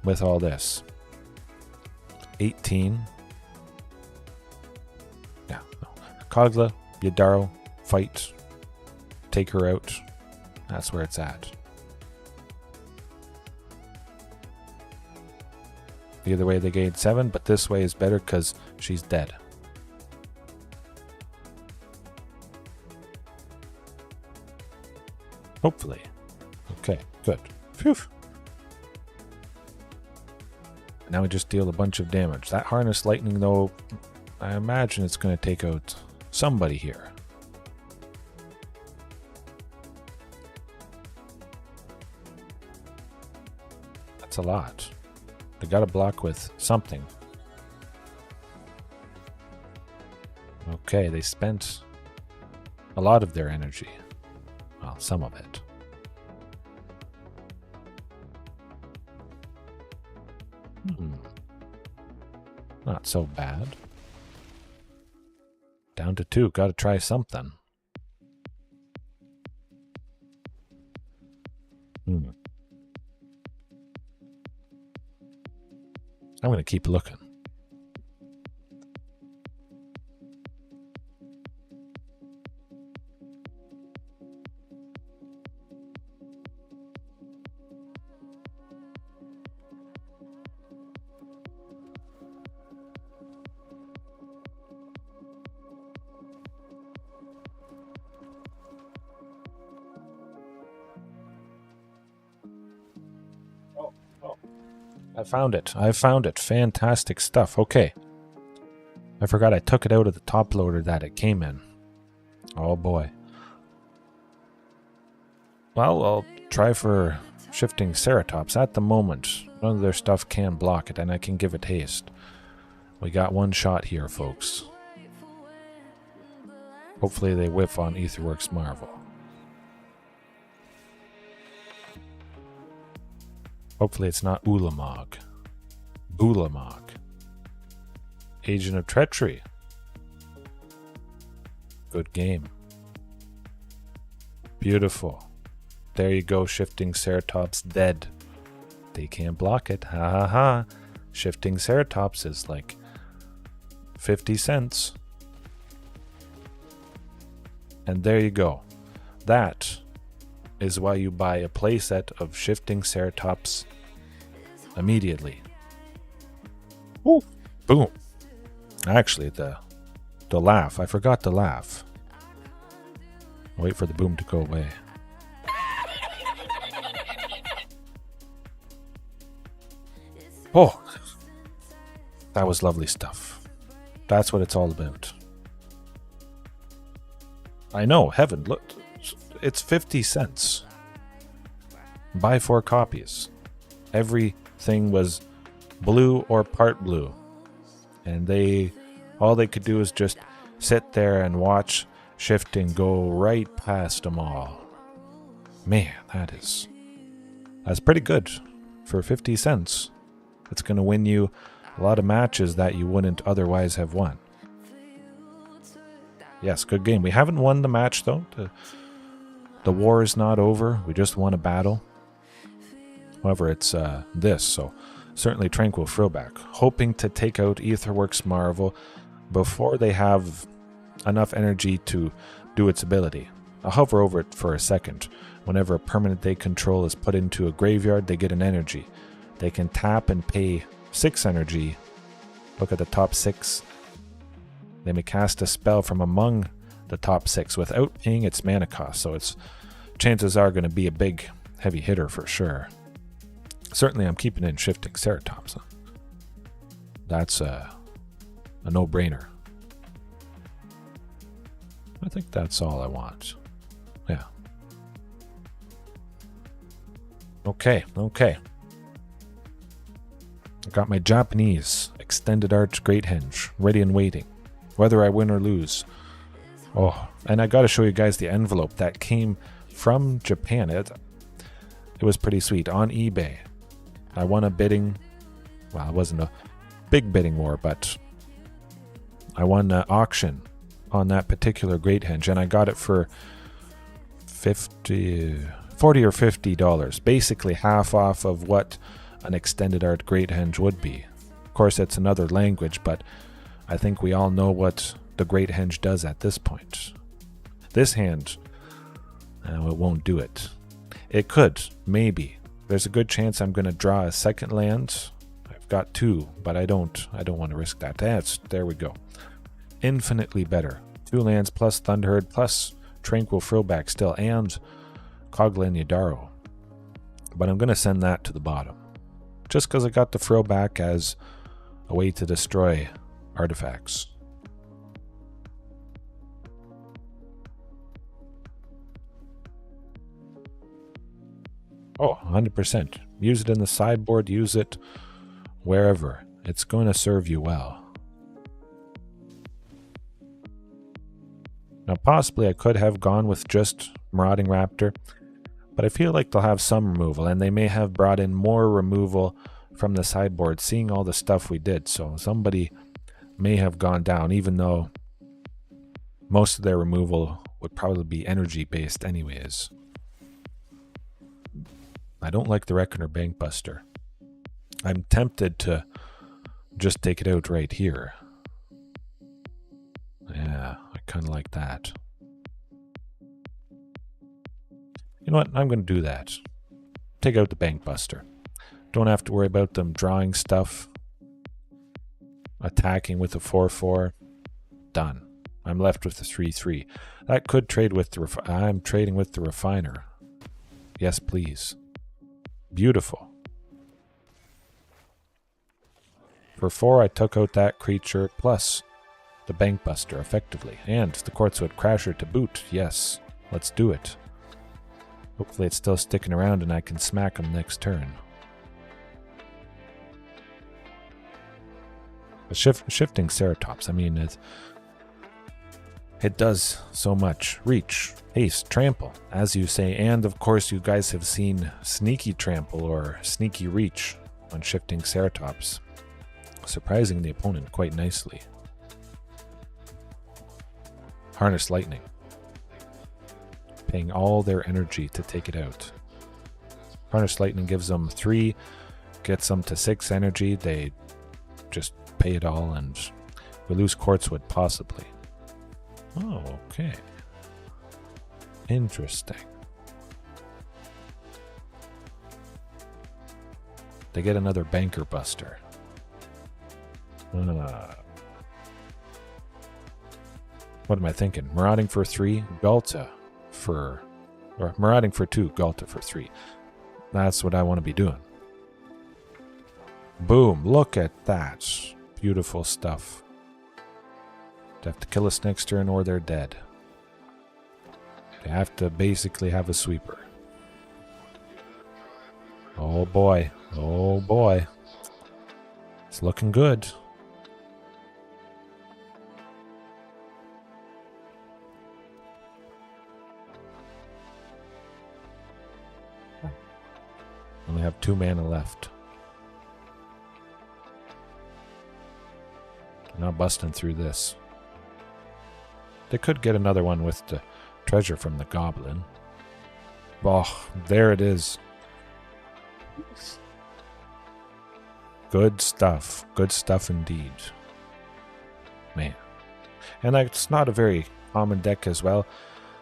Speaker 1: with all this. 18. Yeah. No. Kogla, Yadaro, fight. Take her out. That's where it's at. The other way they gain 7, but this way is better because she's dead. Hopefully. Okay, good. Phew. Now we just deal a bunch of damage. That Harness Lightning, though, I imagine it's going to take out somebody here. That's a lot. They got to block with something. Okay, they spent a lot of their energy. Well, some of it. Not so bad. Down to 2. Gotta try something. I'm gonna keep looking. I found it. I found it. Fantastic stuff. Okay. I forgot I took it out of the top loader that it came in. Oh boy. Well, I'll try for shifting Ceratops. At the moment, none of their stuff can block it, and I can give it haste. We got one shot here, folks. Hopefully they whiff on Aetherworks Marvel. Hopefully it's not Ulamog. Ulamog. Agent of Treachery. Good game. Beautiful. There you go, Shifting Ceratops dead. They can't block it. Ha ha ha. Shifting Ceratops is like 50 cents. And there you go. That is why you buy a playset of Shifting Ceratops immediately. Ooh. Boom. Actually, the laugh. I forgot the laugh. Wait for the boom to go away. Oh, that was lovely stuff. That's what it's all about. I know, heaven, look, it's 50 cents. Buy 4 copies. Everything was blue or part blue. And all they could do is just sit there and watch Shifting go right past them all. Man, that's pretty good for 50 cents. It's going to win you a lot of matches that you wouldn't otherwise have won. Yes, good game. We haven't won the match, though. The war is not over. We just won a battle. However, it's this, so certainly Tranquil Throwback. Hoping to take out Aetherworks Marvel before they have enough energy to do its ability. I'll hover over it for a second. Whenever a permanent they control is put into a graveyard, they get an energy. They can tap and pay 6 energy. Look at the top 6. They may cast a spell from among the top 6 without paying its mana cost, so its chances are going to be a big, heavy hitter for sure. Certainly, I'm keeping in Shifting Ceratops. That's a no-brainer. I think that's all I want. Yeah. Okay. I got my Japanese Extended Arch Great Henge ready and waiting, whether I win or lose. Oh, and I got to show you guys the envelope that came from Japan. It was pretty sweet on eBay. I won a bidding. Well, it wasn't a big bidding war, but I won an auction on that particular Great Henge, and I got it for $40 or $50, basically half off of what an Extended Art Great Henge would be. Of course, it's another language, but I think we all know what the Great Henge does at this point. This hand, it won't do it. It could, maybe. There's a good chance I'm going to draw a second land. I've got 2, but I don't want to risk that. There we go. Infinitely better. 2 lands plus Thunderherd plus Tranquil Throwback still, and Kogla Yadaro. But I'm going to send that to the bottom. Just because I got the Throwback as a way to destroy artifacts. Oh, 100%. Use it in the sideboard, use it wherever. It's going to serve you well. Now, possibly I could have gone with just Marauding Raptor, but I feel like they'll have some removal, and they may have brought in more removal from the sideboard, seeing all the stuff we did. So somebody may have gone down, even though most of their removal would probably be energy based anyways. I don't like the Reckoner Bankbuster. I'm tempted to just take it out right here. Yeah, I kind of like that. You know what? I'm going to do that. Take out the Bankbuster. Don't have to worry about them drawing stuff. Attacking with a 4/4. Done. I'm left with the 3/3. That could trade with the... I'm trading with the Refiner. Yes, please. Beautiful. For 4, I took out that creature plus the Bankbuster effectively. And the Quartzwood Crasher to boot. Yes, let's do it. Hopefully it's still sticking around and I can smack him next turn. The shifting Ceratops, I mean, it does so much. Reach, haste, trample, as you say. And of course you guys have seen sneaky trample or sneaky reach on shifting Ceratops, surprising the opponent quite nicely. Harness Lightning, paying all their energy to take it out. Harness Lightning gives them 3, gets them to 6 energy. They just pay it all, and we lose Quartzwood possibly. Oh, okay. Interesting. They get another Banker Buster. What am I thinking? Marauding for 3, Galta for... Or Marauding for 2, Galta for 3. That's what I want to be doing. Boom, look at that. Beautiful stuff. They have to kill us next turn or they're dead. They have to basically have a sweeper. Oh boy. Oh boy. It's looking good. Only have 2 mana left. Not busting through this. They could get another one with the treasure from the goblin. Oh, there it is. Good stuff. Good stuff indeed. Man. And it's not a very common deck as well,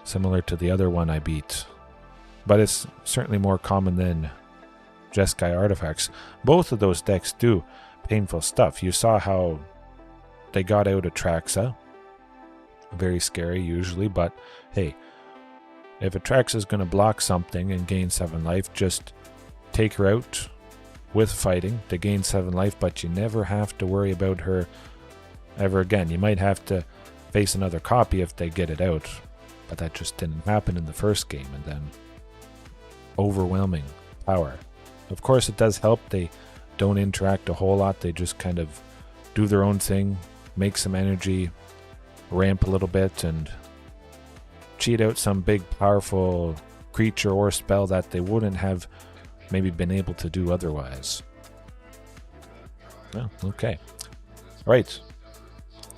Speaker 1: similar to the other one I beat. But it's certainly more common than Jeskai Artifacts. Both of those decks do painful stuff. You saw how they got out Atraxa. Very scary usually, but hey, if Atraxa is going to block something and gain 7 life, just take her out with fighting to gain 7 life, but you never have to worry about her ever again. You might have to face another copy if they get it out, but that just didn't happen in the first game, and then overwhelming power. Of course, it does help. They don't interact a whole lot. They just kind of do their own thing, make some energy, ramp a little bit, and cheat out some big, powerful creature or spell that they wouldn't have maybe been able to do otherwise. Well, okay. All right.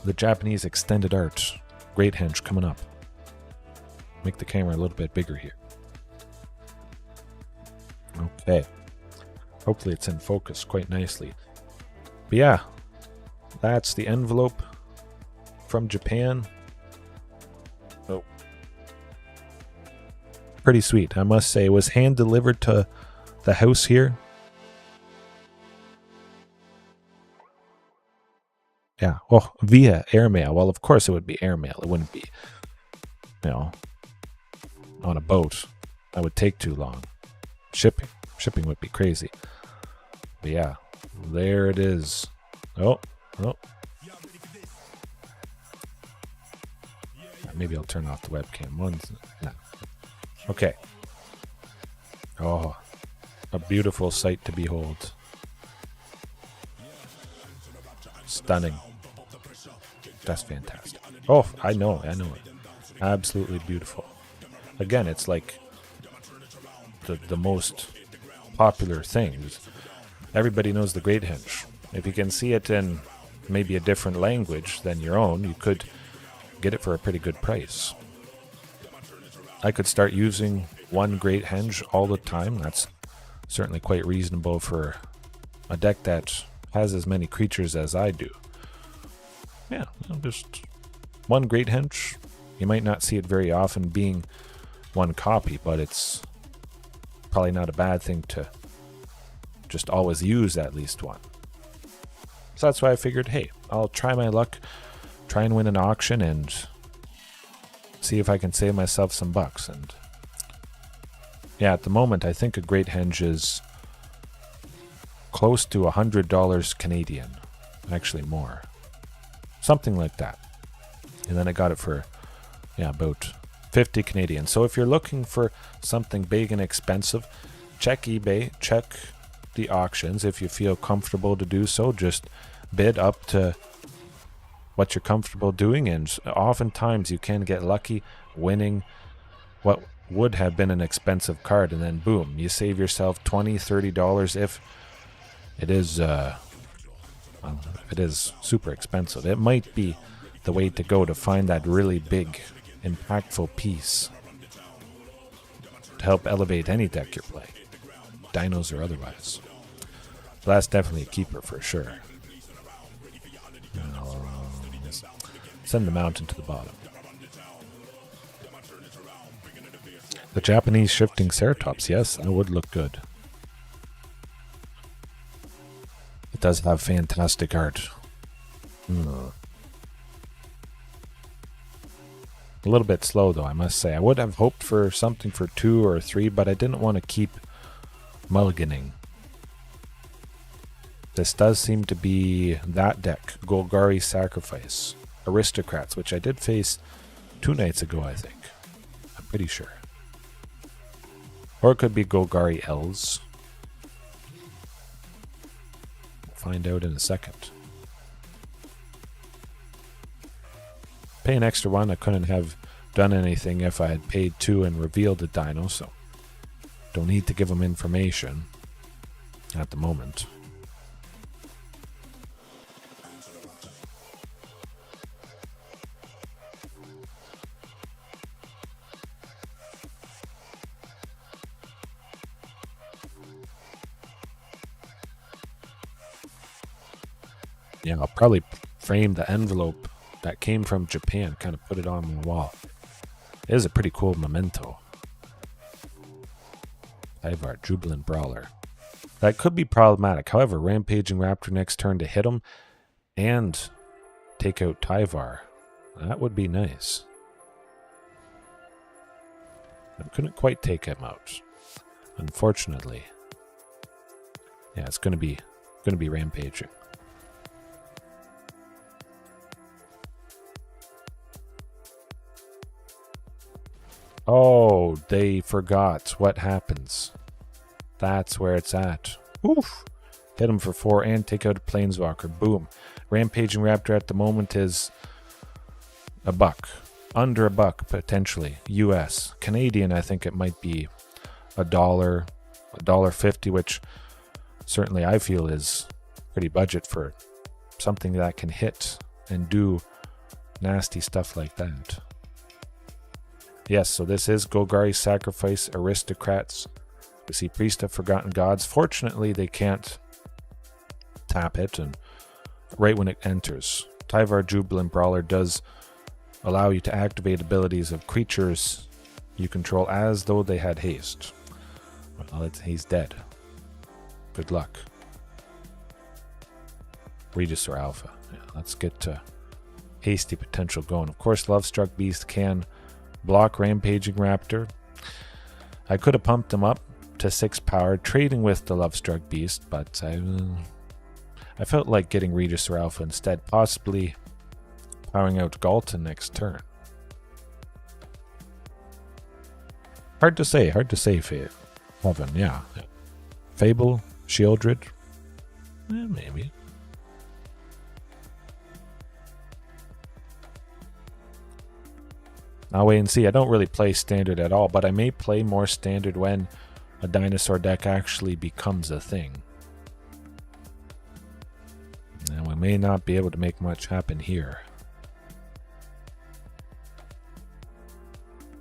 Speaker 1: The Japanese extended art. Great Henge coming up. Make the camera a little bit bigger here. Okay. Hopefully it's in focus quite nicely. But yeah, that's the envelope from Japan. Oh. Pretty sweet, I must say. It was hand delivered to the house here. Yeah, oh, via airmail. Well, of course it would be airmail. It wouldn't be, on a boat. That would take too long. Shipping would be crazy. But yeah, there it is. Oh. Maybe I'll turn off the webcam. Yeah. Okay. Oh, a beautiful sight to behold. Stunning. That's fantastic. Oh, I know it. Absolutely beautiful. Again, it's like the most popular things. everybody knows the Great Henge. If you can see it in maybe a different language than your own, you could get it for a pretty good price. I could start using one Great Henge all the time. That's certainly quite reasonable for a deck that has as many creatures as I do. Yeah, just one Great Henge. You might not see it very often being one copy, but it's probably not a bad thing to just always use at least one. So that's why I figured, hey, I'll try my luck, try and win an auction and see if I can save myself some bucks. And yeah, at the moment, I think a Great Henge is close to $100 Canadian. Actually more. Something like that. And then I got it for, yeah, about 50 Canadian. So if you're looking for something big and expensive, check eBay, check the auctions. If you feel comfortable to do so, just bid up to what you're comfortable doing, and oftentimes you can get lucky winning what would have been an expensive card, and then boom, you save yourself $20-30 if it is super expensive. It might be the way to go to find that really big, impactful piece to help elevate any deck you're playing, dinos or otherwise. So that's definitely a keeper for sure. Send the mountain to the bottom. The Japanese shifting ceratops, yes, that would look good. It does have fantastic art. A little bit slow though, I must say. I would have hoped for something for 2 or 3, but I didn't want to keep mulliganing. This does seem to be that deck, Golgari Sacrifice. Aristocrats, which I did face 2 nights ago, I think. I'm pretty sure. Or it could be Golgari Elves. We'll find out in a second. Pay an extra 1. I couldn't have done anything if I had paid 2 and revealed the dino, so don't need to give them information at the moment. Yeah, I'll probably frame the envelope that came from Japan, kind of put it on my wall. It is a pretty cool memento. Tyvar, Jubilant Brawler. That could be problematic. However, Rampaging Raptor next turn to hit him and take out Tyvar. That would be nice. I couldn't quite take him out, unfortunately. Yeah, it's gonna be rampaging. Oh, they forgot what happens. That's where it's at. Oof. Hit him for 4 and take out a Planeswalker. Boom. Rampaging Raptor at the moment is $1. Under $1, potentially. US. Canadian, I think it might be $1, $1.50, which certainly I feel is pretty budget for something that can hit and do nasty stuff like that. Yes, so this is Golgari Sacrifice Aristocrats. We see Priest of Forgotten Gods. Fortunately, they can't tap it, and right when it enters. Tyvar Jubilant Brawler does allow you to activate abilities of creatures you control as though they had haste. Well, he's dead. Good luck. Regis or Alpha. Yeah, let's get to hasty potential going. Of course, Lovestruck Beast can block Rampaging Raptor. I could have pumped him up to 6 power, trading with the Lovestruck Beast, but I felt like getting Regis or Alpha instead, possibly powering out Galton next turn. Hard to say, Heaven, yeah. Fable, Shieldred, maybe. I'll wait and see. I don't really play Standard at all, but I may play more Standard when a dinosaur deck actually becomes a thing. may not be able to make much happen here.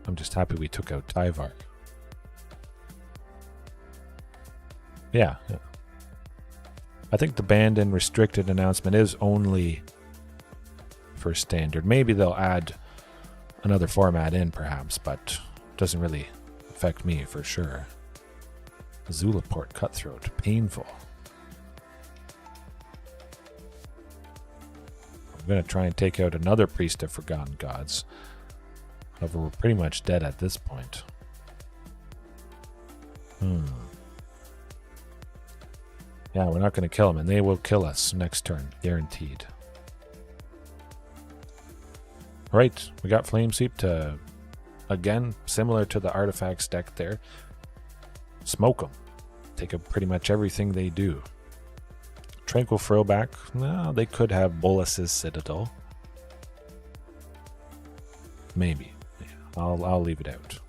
Speaker 1: I'm just happy we took out Tyvar. Yeah. I think the banned and restricted announcement is only for standard. Maybe they'll add another format in perhaps, but it doesn't really affect me for sure. Zulaport Cutthroat. Painful. I'm going to try and take out another Priest of Forgotten Gods. However, we're pretty much dead at this point. Yeah, we're not going to kill them, and they will kill us next turn. Guaranteed. Alright, we got Flame Sweep to, again, similar to the Artifacts deck there. Smoke them. Take up pretty much everything they do. Tranquil Throwback. No, they could have Bolas's Citadel. Maybe. Yeah, I'll leave it out.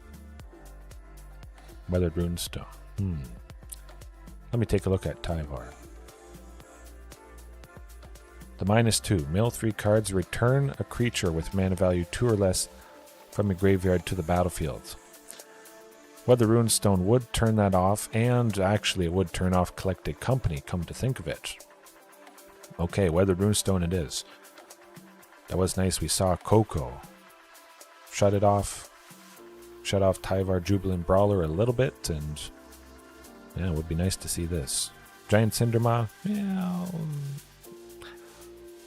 Speaker 1: Weathered Runestone. Let me take a look at Tyvar. The -2. Mill 3 cards. Return a creature with mana value 2 or less from your graveyard to the battlefield. Weathered Runestone would turn that off, and actually it would turn off Collected Company, come to think of it. Okay, Weathered Runestone it is. That was nice. We saw Coco. Shut it off. Shut off Tyvar Jubilant Brawler a little bit, and yeah, it would be nice to see this. Giant Cindermaw, yeah,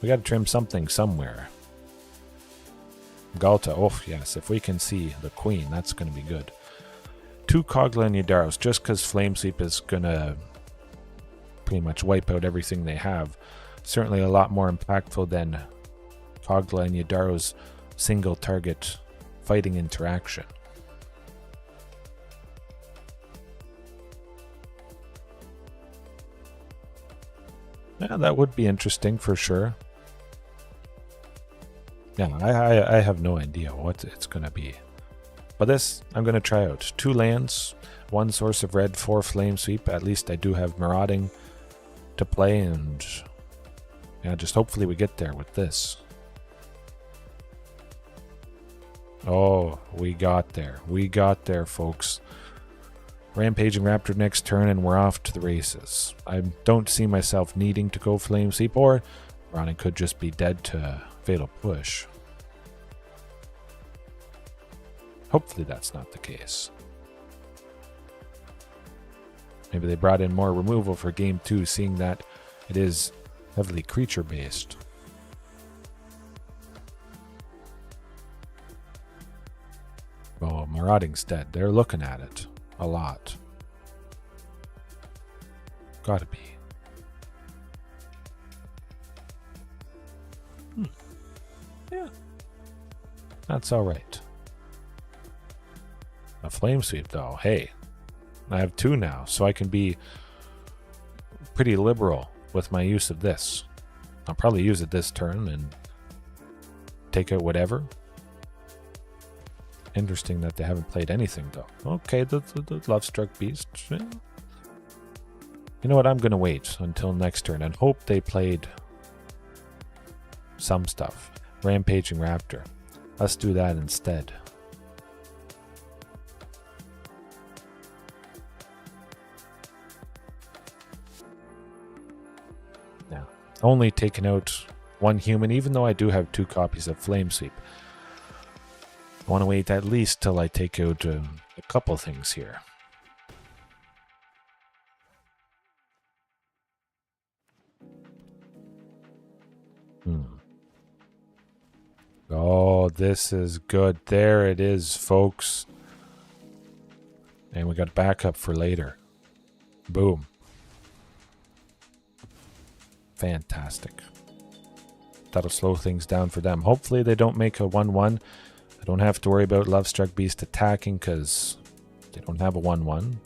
Speaker 1: we gotta trim something somewhere. Galta, oh yes, if we can see the Queen, that's gonna be good. 2 Kogla and Yadaros, just because Flame Sweep is gonna pretty much wipe out everything they have. Certainly a lot more impactful than Kogla and Yadaros single target fighting interaction. Yeah, that would be interesting for sure. Yeah, I have no idea what it's going to be. But this, I'm going to try out. 2 lands, 1 source of red, 4 Flame Sweep. At least I do have Marauding to play, and yeah, just hopefully we get there with this. Oh, we got there. We got there, folks. Rampaging Raptor next turn, and we're off to the races. I don't see myself needing to go Flame Sweep, or Ronnie could just be dead to Fatal Push. Hopefully that's not the case. Maybe they brought in more removal for game 2, seeing that it is heavily creature based. Oh, Marauding's dead. They're looking at it a lot. Gotta be. Yeah. That's alright. A Flame Sweep though, hey. I have 2 now, so I can be pretty liberal with my use of this. I'll probably use it this turn and take out whatever. Interesting that they haven't played anything though. Okay, the Lovestruck Beast. Yeah. You know what? I'm going to wait until next turn and hope they played some stuff. Rampaging Raptor. Let's do that instead. Now, only taking out 1 human, even though I do have 2 copies of Flame Sweep. I want to wait at least till I take out a couple things here. Oh, this is good. There it is, folks. And we got backup for later. Boom. Fantastic. That'll slow things down for them. Hopefully they don't make a 1-1. I don't have to worry about Lovestruck Beast attacking because they don't have a 1-1.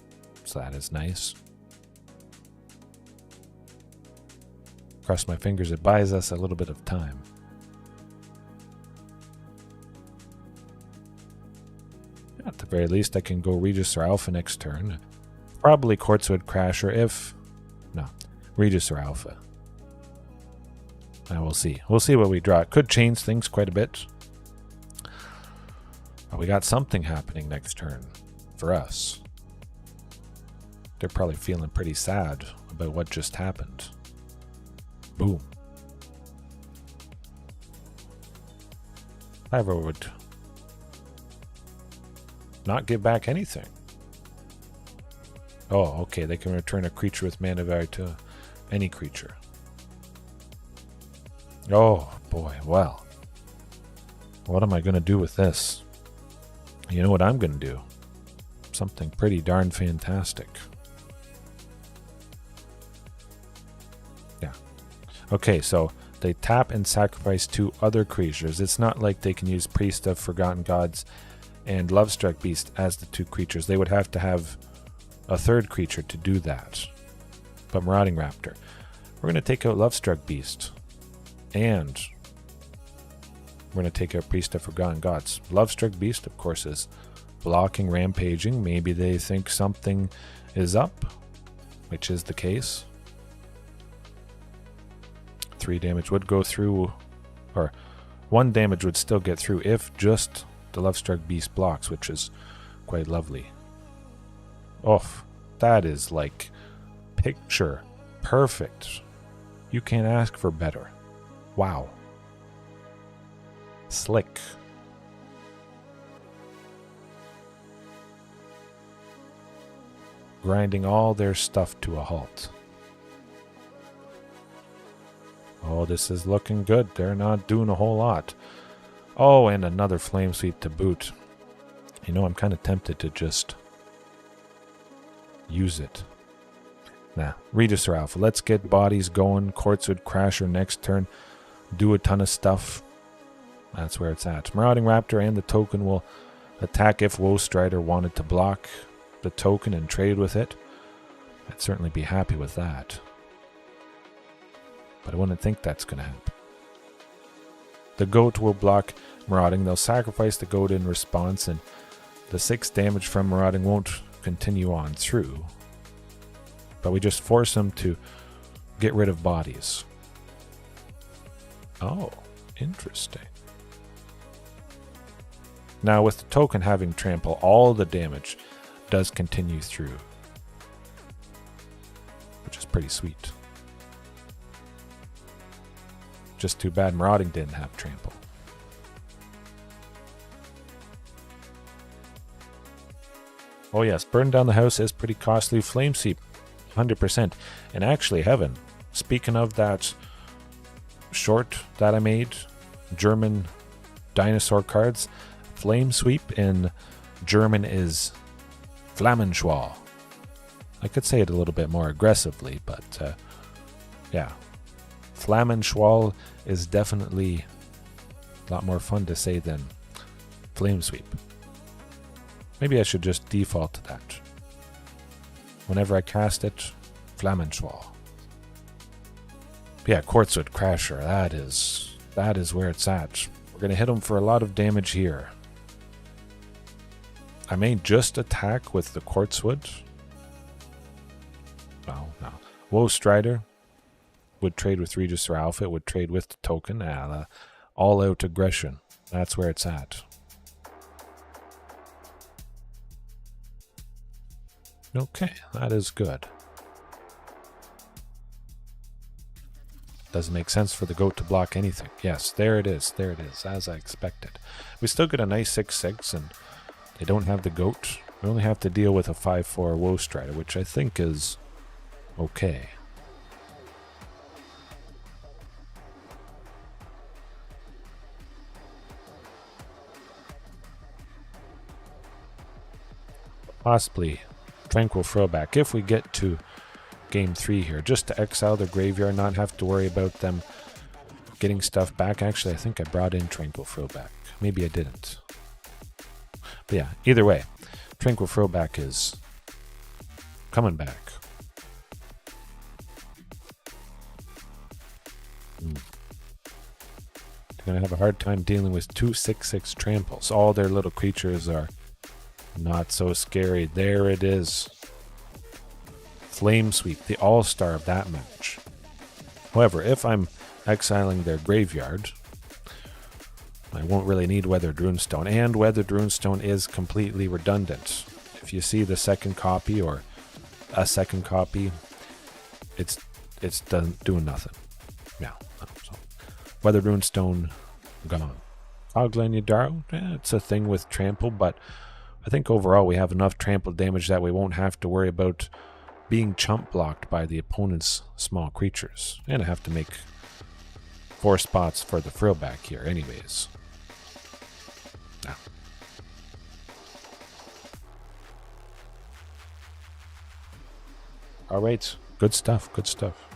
Speaker 1: So that is nice. Cross my fingers, it buys us a little bit of time. At the very least, I can go Regis or Alpha next turn. Probably Quartzwood Crasher if... No, Regis or Alpha. We'll see. We'll see what we draw. It could change things quite a bit. But we got something happening next turn for us. They're probably feeling pretty sad about what just happened. Boom. However, would not give back anything. Oh, okay. They can return a creature with mana value to any creature. Oh, boy. Well, what am I going to do with this? You know what I'm going to do? Something pretty darn fantastic. Yeah. Okay, so they tap and sacrifice 2 other creatures. It's not like they can use Priest of Forgotten Gods and Lovestruck Beast as the 2 creatures. They would have to have a 3rd creature to do that. But Marauding Raptor. We're going to take out Lovestruck Beast. And we're going to take out Priest of Forgotten Gods. Lovestruck Beast, of course, is blocking, rampaging. Maybe they think something is up, which is the case. 3 damage would go through, or 1 damage would still get through if just the Lovestruck Beast blocks, which is quite lovely. Oh, that is like picture perfect. You can't ask for better. Wow. Slick. Grinding all their stuff to a halt. Oh, this is looking good. They're not doing a whole lot. Oh, and another Flame Sweep to boot. You know, I'm kind of tempted to just use it. Nah, Register Alpha. Let's get bodies going. Quartzwood Crasher next turn. Do a ton of stuff. That's where it's at. Marauding Raptor and the token will attack if Woe Strider wanted to block the token and trade with it. I'd certainly be happy with that. But I wouldn't think that's going to happen. The goat will block Marauding. They'll sacrifice the goat in response, and the 6 damage from Marauding won't continue on through. But we just force them to get rid of bodies. Oh, interesting. Now with the token having trample, all the damage does continue through, which is pretty sweet. Just too bad Marauding didn't have trample. Oh yes, burn down the house is pretty costly. Flame Sweep, 100%. And actually, Heaven, speaking of that short that I made, German dinosaur cards, Flame Sweep in German is Flammenschwall. I could say it a little bit more aggressively, but yeah. Flammenschwall is definitely a lot more fun to say than Flame Sweep. Maybe I should just default to that. Whenever I cast it, Flammenschwall. Yeah, Quartzwood Crasher, that is where it's at. We're going to hit him for a lot of damage here. I may just attack with the Quartzwood. No. Woe Strider would trade with Register Alpha, would trade with the token. All-out aggression. That's where it's at. Okay, that is good. Doesn't make sense for the goat to block anything. Yes, there it is, as I expected. We still get a nice 6/6, and they don't have the goat. We only have to deal with a 5/4 Woe Strider, which I think is okay. Possibly Tranquil Throwback if we get to game 3 here, just to exile their graveyard, not have to worry about them getting stuff back. Actually, I think I brought in Tranquil Throwback. Maybe I didn't. But yeah, either way, Tranquil Throwback is coming back. They're going to have a hard time dealing with 2 6/6 tramples. All their little creatures are not so scary. There it is. Flame Sweep, the all-star of that match. However, if I'm exiling their graveyard. I won't really need Weathered Runestone, and Weathered Runestone is completely redundant. If you see the second copy or a second copy, it's doing nothing. Yeah, so Weathered Runestone gone. Oglen Yadaro, it's a thing with trample, but I think overall we have enough trample damage that we won't have to worry about being chump blocked by the opponent's small creatures. And I have to make 4 spots for the throwback here anyways. Now. Alright, good stuff, good stuff.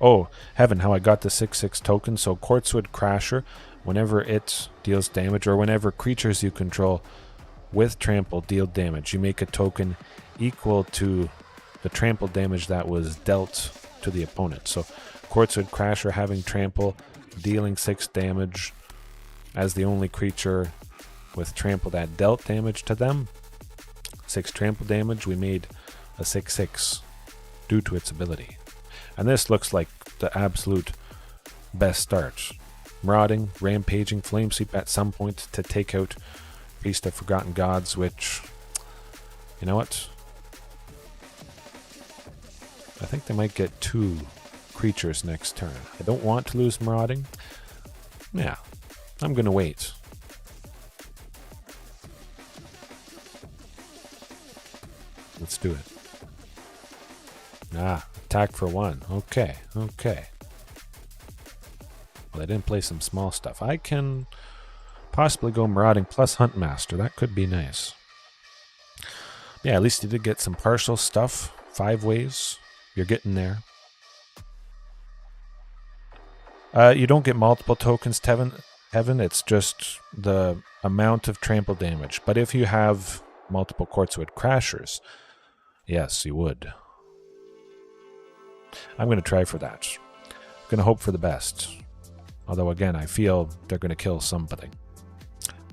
Speaker 1: Oh, heaven, how I got the 6/6 token. So Quartzwood Crasher, whenever it deals damage, or whenever creatures you control with trample deal damage, you make a token equal to the trample damage that was dealt to the opponent. So Quartzwood Crasher having trample, dealing 6 damage as the only creature with trample that dealt damage to them. 6 trample damage, we made a 6/6 due to its ability. And this looks like the absolute best start. Marauding, Rampaging, Flame Sweep at some point to take out Priest of Forgotten Gods, which, you know what? I think they might get 2 creatures next turn. I don't want to lose Marauding. Yeah, I'm going to wait. Let's do it. Attack for 1. Okay, okay. Well, they didn't play some small stuff. I can possibly go Marauding plus Huntmaster. That could be nice. Yeah, at least you did get some partial stuff. 5 ways. You're getting there. You don't get multiple tokens, Heaven. It's just the amount of trample damage. But if you have multiple Quartzwood Crashers, yes, you would. I'm going to try for that. I'm going to hope for the best. Although, again, I feel they're going to kill somebody.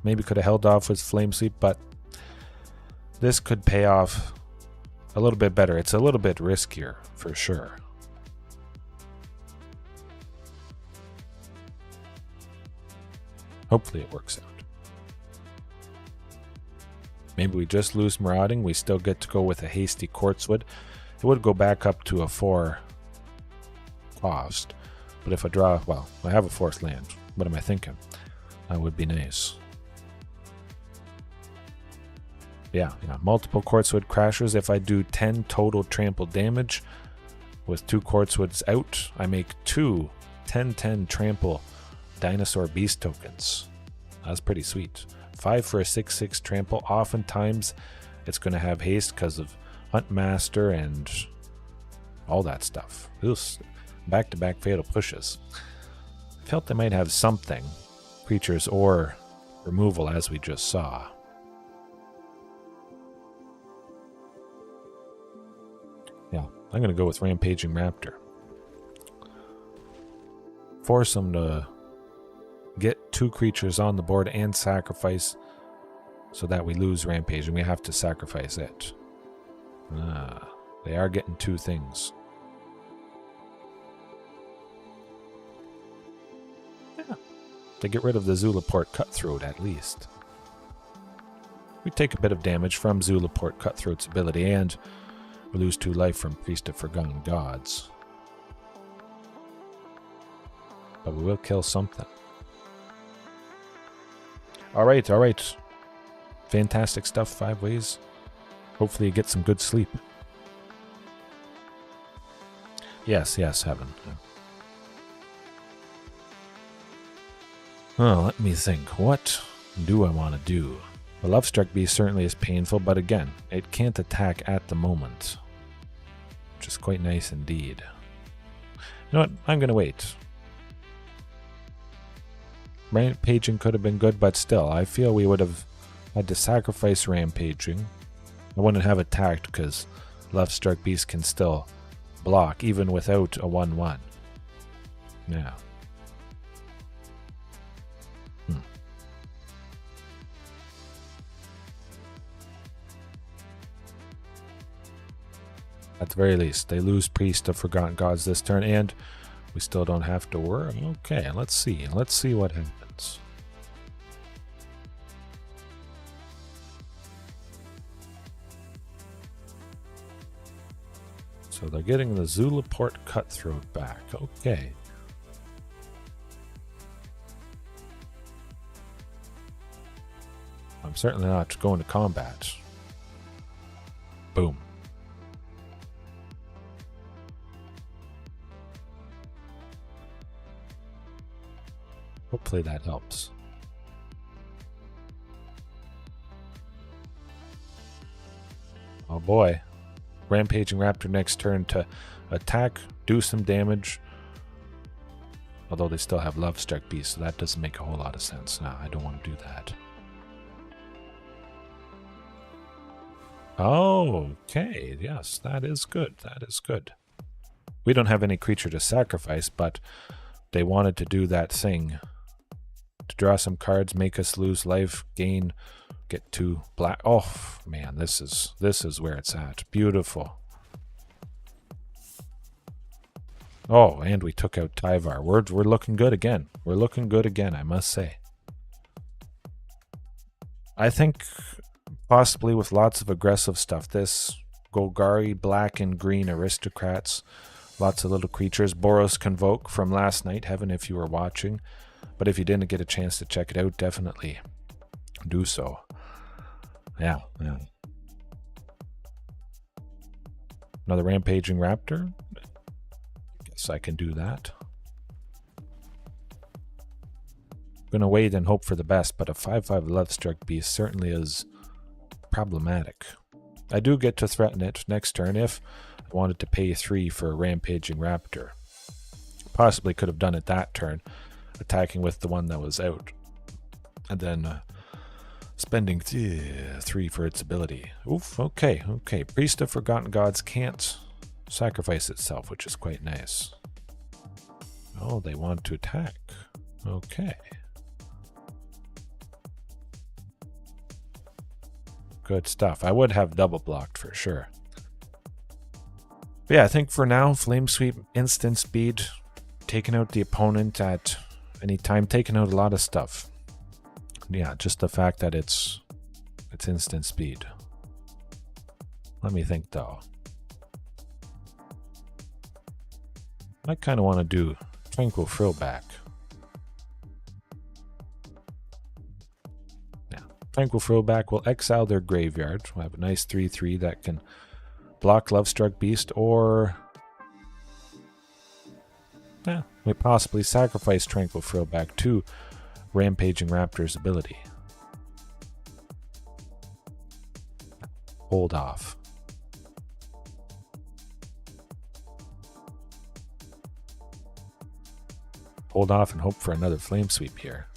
Speaker 1: Maybe could have held off with Flame Sweep, but this could pay off a little bit better. It's a little bit riskier, for sure. Hopefully it works out. Maybe we just lose Marauding. We still get to go with a hasty Quartzwood. It would go back up to a 4 cost. But if I draw, well, I have a 4th land. What am I thinking? That would be nice. Yeah, multiple Quartzwood Crashers. If I do 10 total trample damage with 2 Quartzwoods out, I make 2 10/10 trample dinosaur beast tokens. That's pretty sweet. 5 for a 6/6 trample. Oftentimes it's going to have haste because of Huntmaster and all that stuff. Back-to-back fatal pushes. Felt they might have something. Creatures or removal, as we just saw. Yeah, I'm going to go with Rampaging Raptor. Force them to get 2 creatures on the board and sacrifice so that we lose Rampage and we have to sacrifice it. They are getting 2 things. Yeah. To get rid of the Zulaport Cutthroat at least. We take a bit of damage from Zulaport Cutthroat's ability and we lose 2 life from Priest of Forgotten Gods. But we will kill something. Alright. Fantastic stuff, 5 ways. Hopefully you get some good sleep. Yes, Heaven. Oh, let me think. What do I want to do? The Lovestruck Beast certainly is painful, but again, it can't attack at the moment. Which is quite nice indeed. You know what? I'm going to wait. Rampaging could have been good, but still, I feel we would have had to sacrifice Rampaging. I wouldn't have attacked because Lovestruck Beast can still block, even without a 1/1. Yeah. At the very least, they lose Priest of Forgotten Gods this turn, and We still don't have to worry. Okay, let's see. Let's see what happens. So they're getting the Zulaport Cutthroat back. Okay. I'm certainly not going to combat. Boom. Hopefully that helps. Oh boy. Rampaging Raptor next turn to attack, do some damage. Although they still have Lovestruck Beast, so that doesn't make a whole lot of sense. Nah, I don't want to do that. Oh, okay. Yes, that is good. That is good. We don't have any creature to sacrifice, but they wanted to do that thing. To draw some cards, make us lose life, gain, get 2 black. Oh, man, this is where it's at. Beautiful. Oh, and we took out Tyvar. We're looking good again. We're looking good again, I must say. I think possibly with lots of aggressive stuff. This Golgari Black and Green Aristocrats. Lots of little creatures. Boros Convoke from last night. Heaven if you were watching. But if you didn't get a chance to check it out, definitely do so. Yeah. Another Rampaging Raptor. Guess I can do that. Gonna wait and hope for the best, but a 5/5 Lovestruck Beast certainly is problematic. I do get to threaten it next turn if I wanted to pay 3 for a Rampaging Raptor. Possibly could have done it that turn, attacking with the one that was out, and then spending 3 for its ability. Oof, okay. Priest of Forgotten Gods can't sacrifice itself, which is quite nice. Oh, they want to attack. Okay. Good stuff. I would have double blocked for sure. But yeah, I think for now, Flame Sweep, instant speed, taking out the opponent at any time, taking out a lot of stuff. Yeah, just the fact that it's instant speed. Let me think though. I kind of want to do Tranquil Frillback. Tranquil Frillback will exile their graveyard. We'll have a nice 3/3 that can block Lovestruck Beast, or we possibly sacrifice Tranquil Frillback to Rampaging Raptor's ability. Hold off. Hold off and hope for another Flame Sweep here.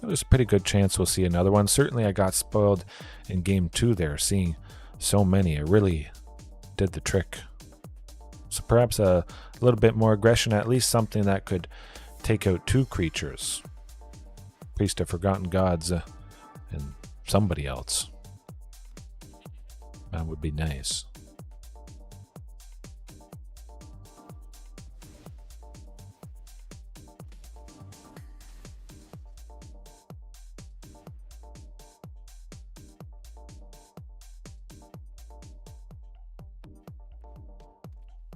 Speaker 1: There's a pretty good chance we'll see another one. Certainly I got spoiled in game 2 there, seeing so many. It really did the trick. So perhaps a little bit more aggression, at least something that could take out 2 creatures. Priest of Forgotten Gods and somebody else. That would be nice.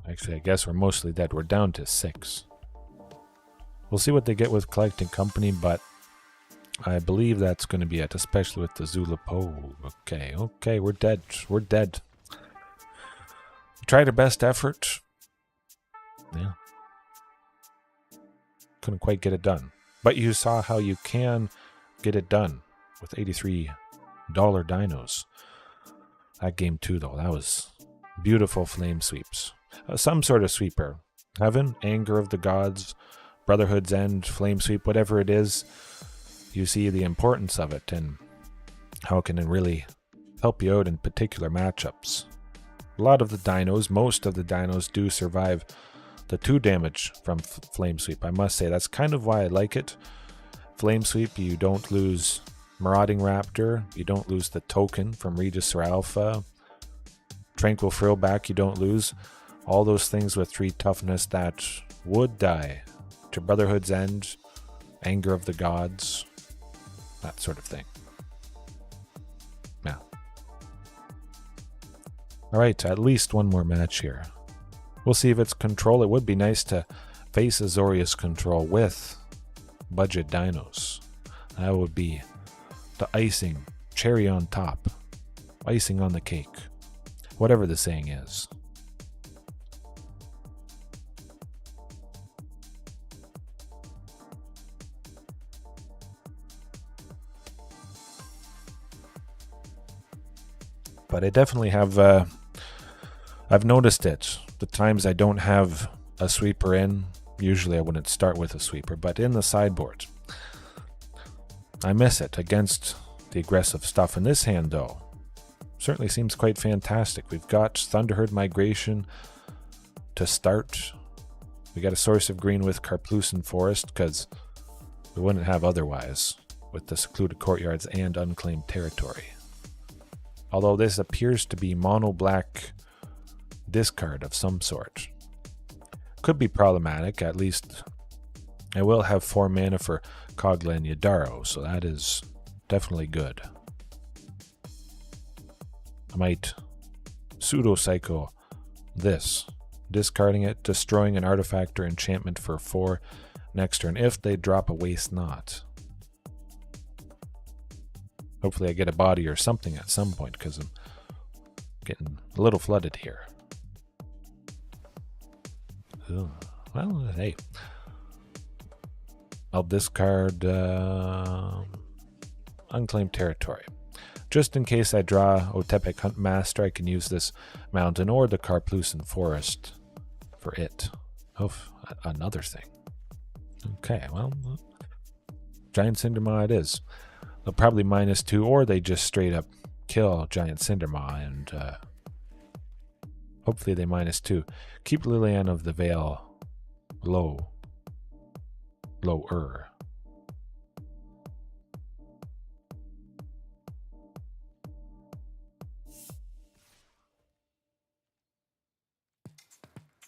Speaker 1: Actually, I guess we're mostly dead. We're down to 6. We'll see what they get with Collecting Company, but I believe that's going to be it, especially with the Zulapo. Okay, we're dead. We're dead. We tried our best effort. Yeah. Couldn't quite get it done. But you saw how you can get it done with $83 dinos. That game 2, though, that was beautiful flame sweeps. Some sort of sweeper. Heaven, Anger of the Gods, Brotherhood's End, Flame Sweep, whatever it is, you see the importance of it and how it can really help you out in particular matchups. A lot of the dinos, most of the dinos do survive the 2 damage from Flame Sweep. I must say, that's kind of why I like it. Flame Sweep, you don't lose Marauding Raptor, you don't lose the token from Regis or Alpha. Tranquil Frillback, you don't lose. all those things with 3 toughness that would die to Brotherhood's End, Anger of the Gods, that sort of thing. Yeah. Alright, at least one more match here. We'll see if it's control. It would be nice to face Azorius control with budget dinos. That would be the icing, cherry on top, icing on the cake, whatever the saying is. But I definitely have, I've noticed it. The times I don't have a sweeper in, usually I wouldn't start with a sweeper, but in the sideboard, I miss it against the aggressive stuff. In this hand, though, certainly seems quite fantastic. We've got Thunderherd Migration to start. We got a source of green with Karplusan Forest, because we wouldn't have otherwise with the Secluded Courtyards and Unclaimed Territory. Although this appears to be mono-black discard of some sort. Could be problematic, at least I will have 4 mana for Kogla and Yadaro, so that is definitely good. I might pseudo-psycho this, discarding it, destroying an artifact or enchantment for 4 next turn if they drop a Waste Not. Hopefully I get a body or something at some point, because I'm getting a little flooded here. Ooh, well, hey. I'll discard Unclaimed Territory. Just in case I draw Otepic Hunt Master, I can use this mountain or the Karplusan Forest for it. Oh, another thing. Okay, well, Giant Cindermaw it is. They'll probably -2, or they just straight up kill Giant Cindermaw, and hopefully they -2. Keep Liliana of the Veil lower.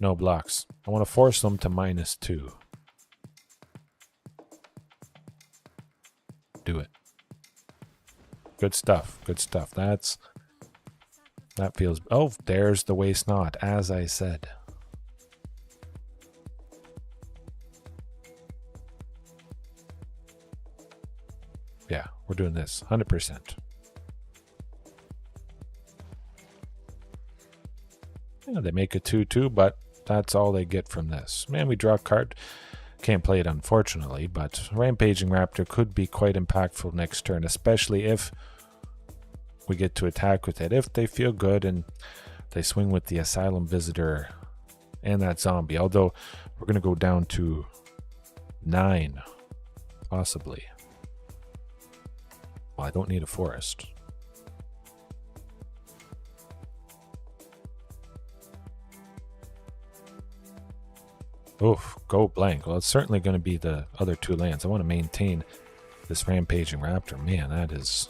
Speaker 1: No blocks. I want to force them to -2. Do it. Good stuff. Good stuff. That feels... Oh, there's the Waste Not, as I said. Yeah, we're doing this. 100%. Yeah, they make a 2/2, but that's all they get from this. Man, we draw a card. Can't play it, unfortunately, but Rampaging Raptor could be quite impactful next turn, especially if we get to attack with it. If they feel good and they swing with the Asylum Visitor and that zombie, although we're going to go down to 9, possibly. Well, I don't need a forest. Oof, go blank. Well, it's certainly going to be the other 2 lands. I want to maintain this Rampaging Raptor. Man, that is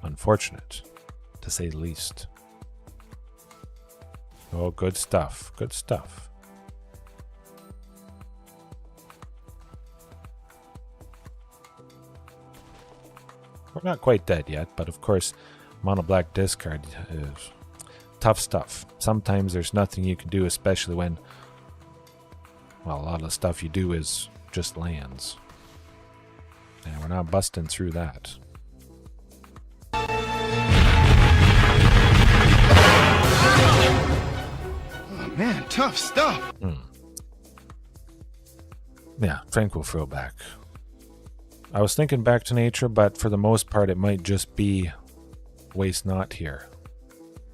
Speaker 1: unfortunate, to say the least. Oh, good stuff. Good stuff. We're not quite dead yet, but of course, mono black discard is tough stuff. Sometimes there's nothing you can do, especially when, well, a lot of the stuff you do is just lands. And we're not busting through that.
Speaker 3: Oh man, tough stuff.
Speaker 1: Yeah, Tranquil Throwback. I was thinking Back to Nature, but for the most part it might just be Waste Not here.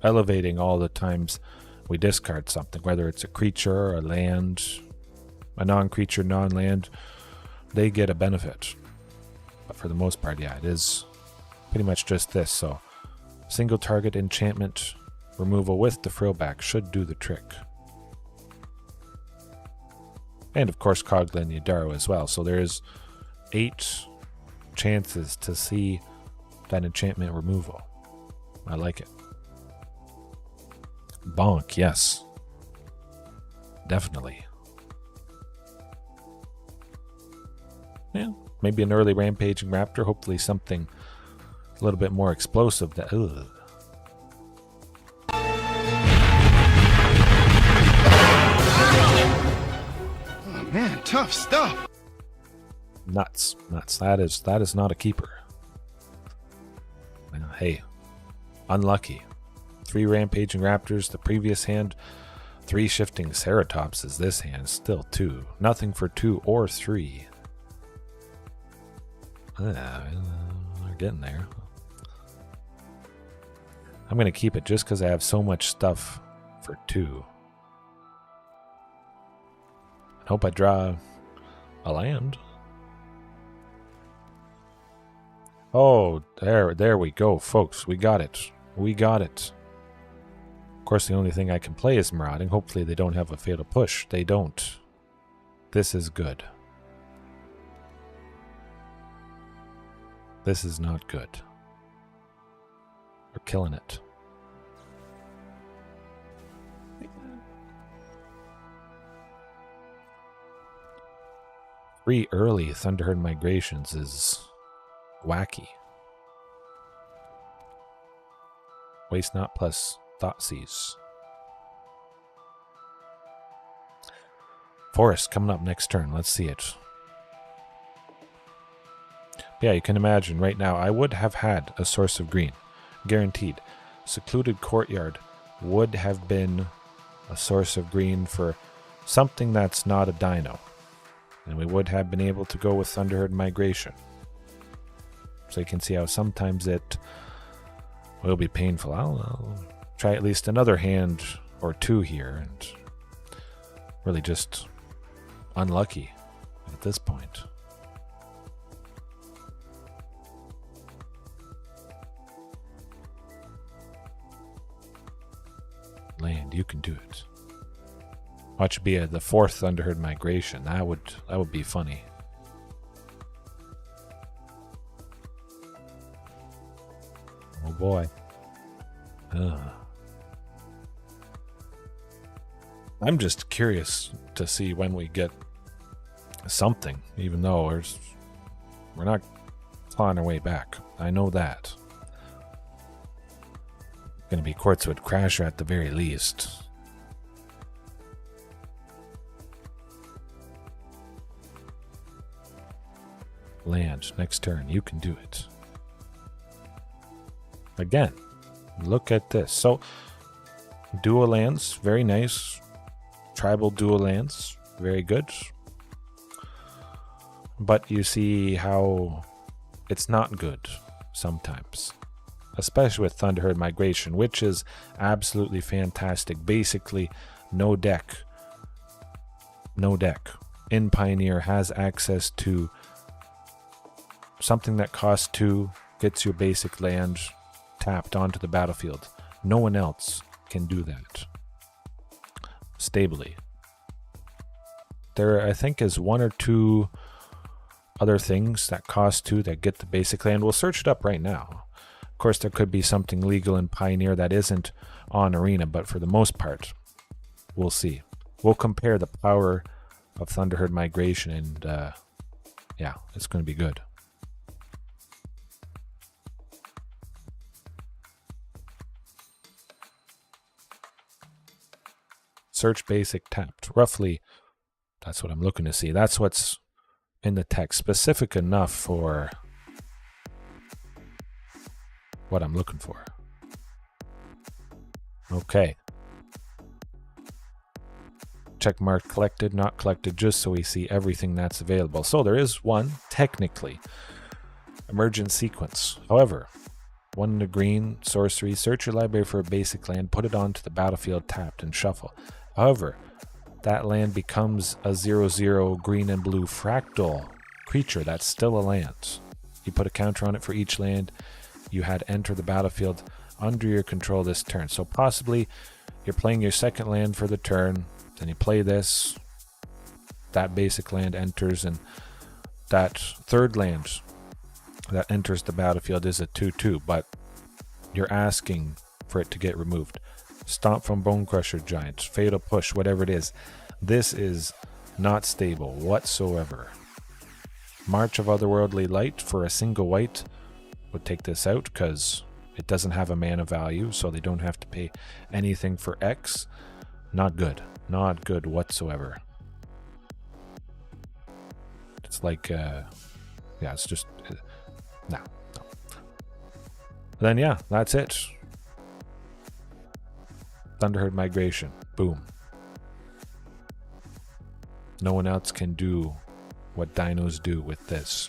Speaker 1: Elevating all the times we discard something, whether it's a creature or a land, a non-creature, non-land, they get a benefit. But for the most part, yeah, it is pretty much just this. So single target enchantment removal with the Throwback should do the trick. And of course Kogla and Yadaro as well. So there's 8 chances to see that enchantment removal. I like it. Bonk, yes. definitely. Yeah, maybe an early Rampaging Raptor. Hopefully something a little bit more explosive. That, ugh.
Speaker 3: Oh man, tough stuff.
Speaker 1: Nuts. That is not a keeper. Hey, unlucky. 3 Rampaging Raptors the previous hand. 3 Shifting Ceratopses this hand. Still 2. Nothing for 2 or 3. We're getting there. I'm going to keep it just because I have so much stuff for 2. I hope I draw a land. Oh, there we go, folks. We got it. Of course, the only thing I can play is Marauding. Hopefully they don't have a Fatal Push. They don't. This is good. This is not good. We're killing it. Three early Thunderherd migrations is wacky. Waste not plus Thoughtseize. Forest coming up next turn. Let's see it. Yeah, you can imagine right now I would have had a source of green. Guaranteed. Secluded Courtyard would have been a source of green for something that's not a dino. And we would have been able to go with Thunderherd Migration. So you can see how sometimes it will be painful. I'll try at least another hand or 2 here, and really just unlucky at this point. Land, you can do it. Watch it be the 4th Thunderherd Migration. That would be funny. Oh boy. I'm just curious to see when we get something, even though we're not clawing our way back. I know that. Going to be Quartzwood Crasher at the very least. Land, next turn, you can do it. Again, look at this. So, dual lands, very nice. Tribal dual lands, very good. But you see how it's not good sometimes. Especially with Thunderherd Migration, which is absolutely fantastic. Basically, no deck in Pioneer has access to something that costs 2, gets your basic land tapped onto the battlefield. No one else can do that stably. There, I think, is 1 or 2 other things that cost 2 that get the basic land. We'll search it up right now. Of course, there could be something legal in Pioneer that isn't on Arena, but for the most part, we'll see. We'll compare the power of Thunderherd Migration, and yeah, it's going to be good. Search basic tapped. Roughly, that's what I'm looking to see. That's what's in the text. Specific enough for what I'm looking for. Okay. Check mark collected, not collected, just so we see everything that's available. So there is one, technically, emergent sequence. However, 1 in the green, sorcery, search your library for a basic land, put it onto the battlefield tapped, and shuffle. However, that land becomes a 0/0 green and blue fractal creature. That's still a land. You put a counter on it for each land you had enter the battlefield under your control this turn. So possibly you're playing your second land for the turn, then you play this, that basic land enters, and that third land that enters the battlefield is a 2/2, but you're asking for it to get removed. Stomp from Bone Crusher Giant, Fatal Push, whatever it is. This is not stable whatsoever. March of Otherworldly Light for a single white would take this out because it doesn't have a mana value, so they don't have to pay anything for X. Not good. Not good whatsoever. It's like, yeah, it's just, no. Then, yeah, that's it. Thunderherd Migration. Boom. No one else can do what dinos do with this.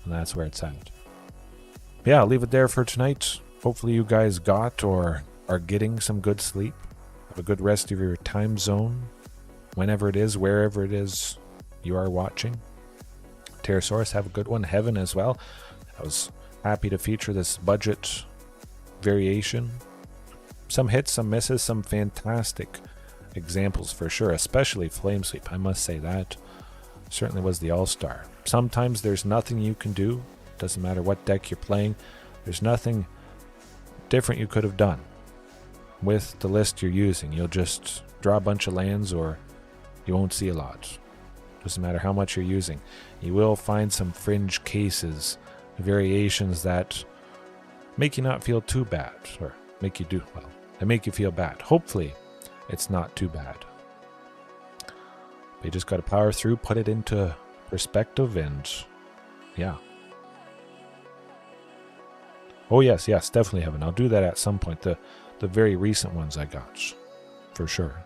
Speaker 1: And that's where it's at. Yeah, I'll leave it there for tonight. Hopefully you guys got or are getting some good sleep. Have a good rest of your time zone. Whenever it is, wherever it is you are watching. Pterosaurus, have a good one. Heaven as well. I was happy to feature this budget variation. Some hits, some misses, some fantastic examples for sure, especially Flamesweep. I must say that certainly was the all-star. Sometimes there's nothing you can do. Doesn't matter what deck you're playing. There's nothing different you could have done with the list you're using. You'll just draw a bunch of lands or you won't see a lot. Doesn't matter how much you're using. You will find some fringe cases, variations that make you not feel too bad, or make you do, well, they make you feel bad. Hopefully it's not too bad. But you just got to power through, put it into perspective, and yeah. Oh yes, definitely Heaven. I'll do that at some point. The very recent ones I got. For sure.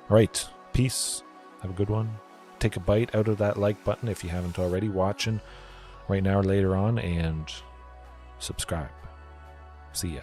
Speaker 1: Alright, peace. Have a good one. Take a bite out of that like button if you haven't already. Watching right now or later on, and subscribe. See ya.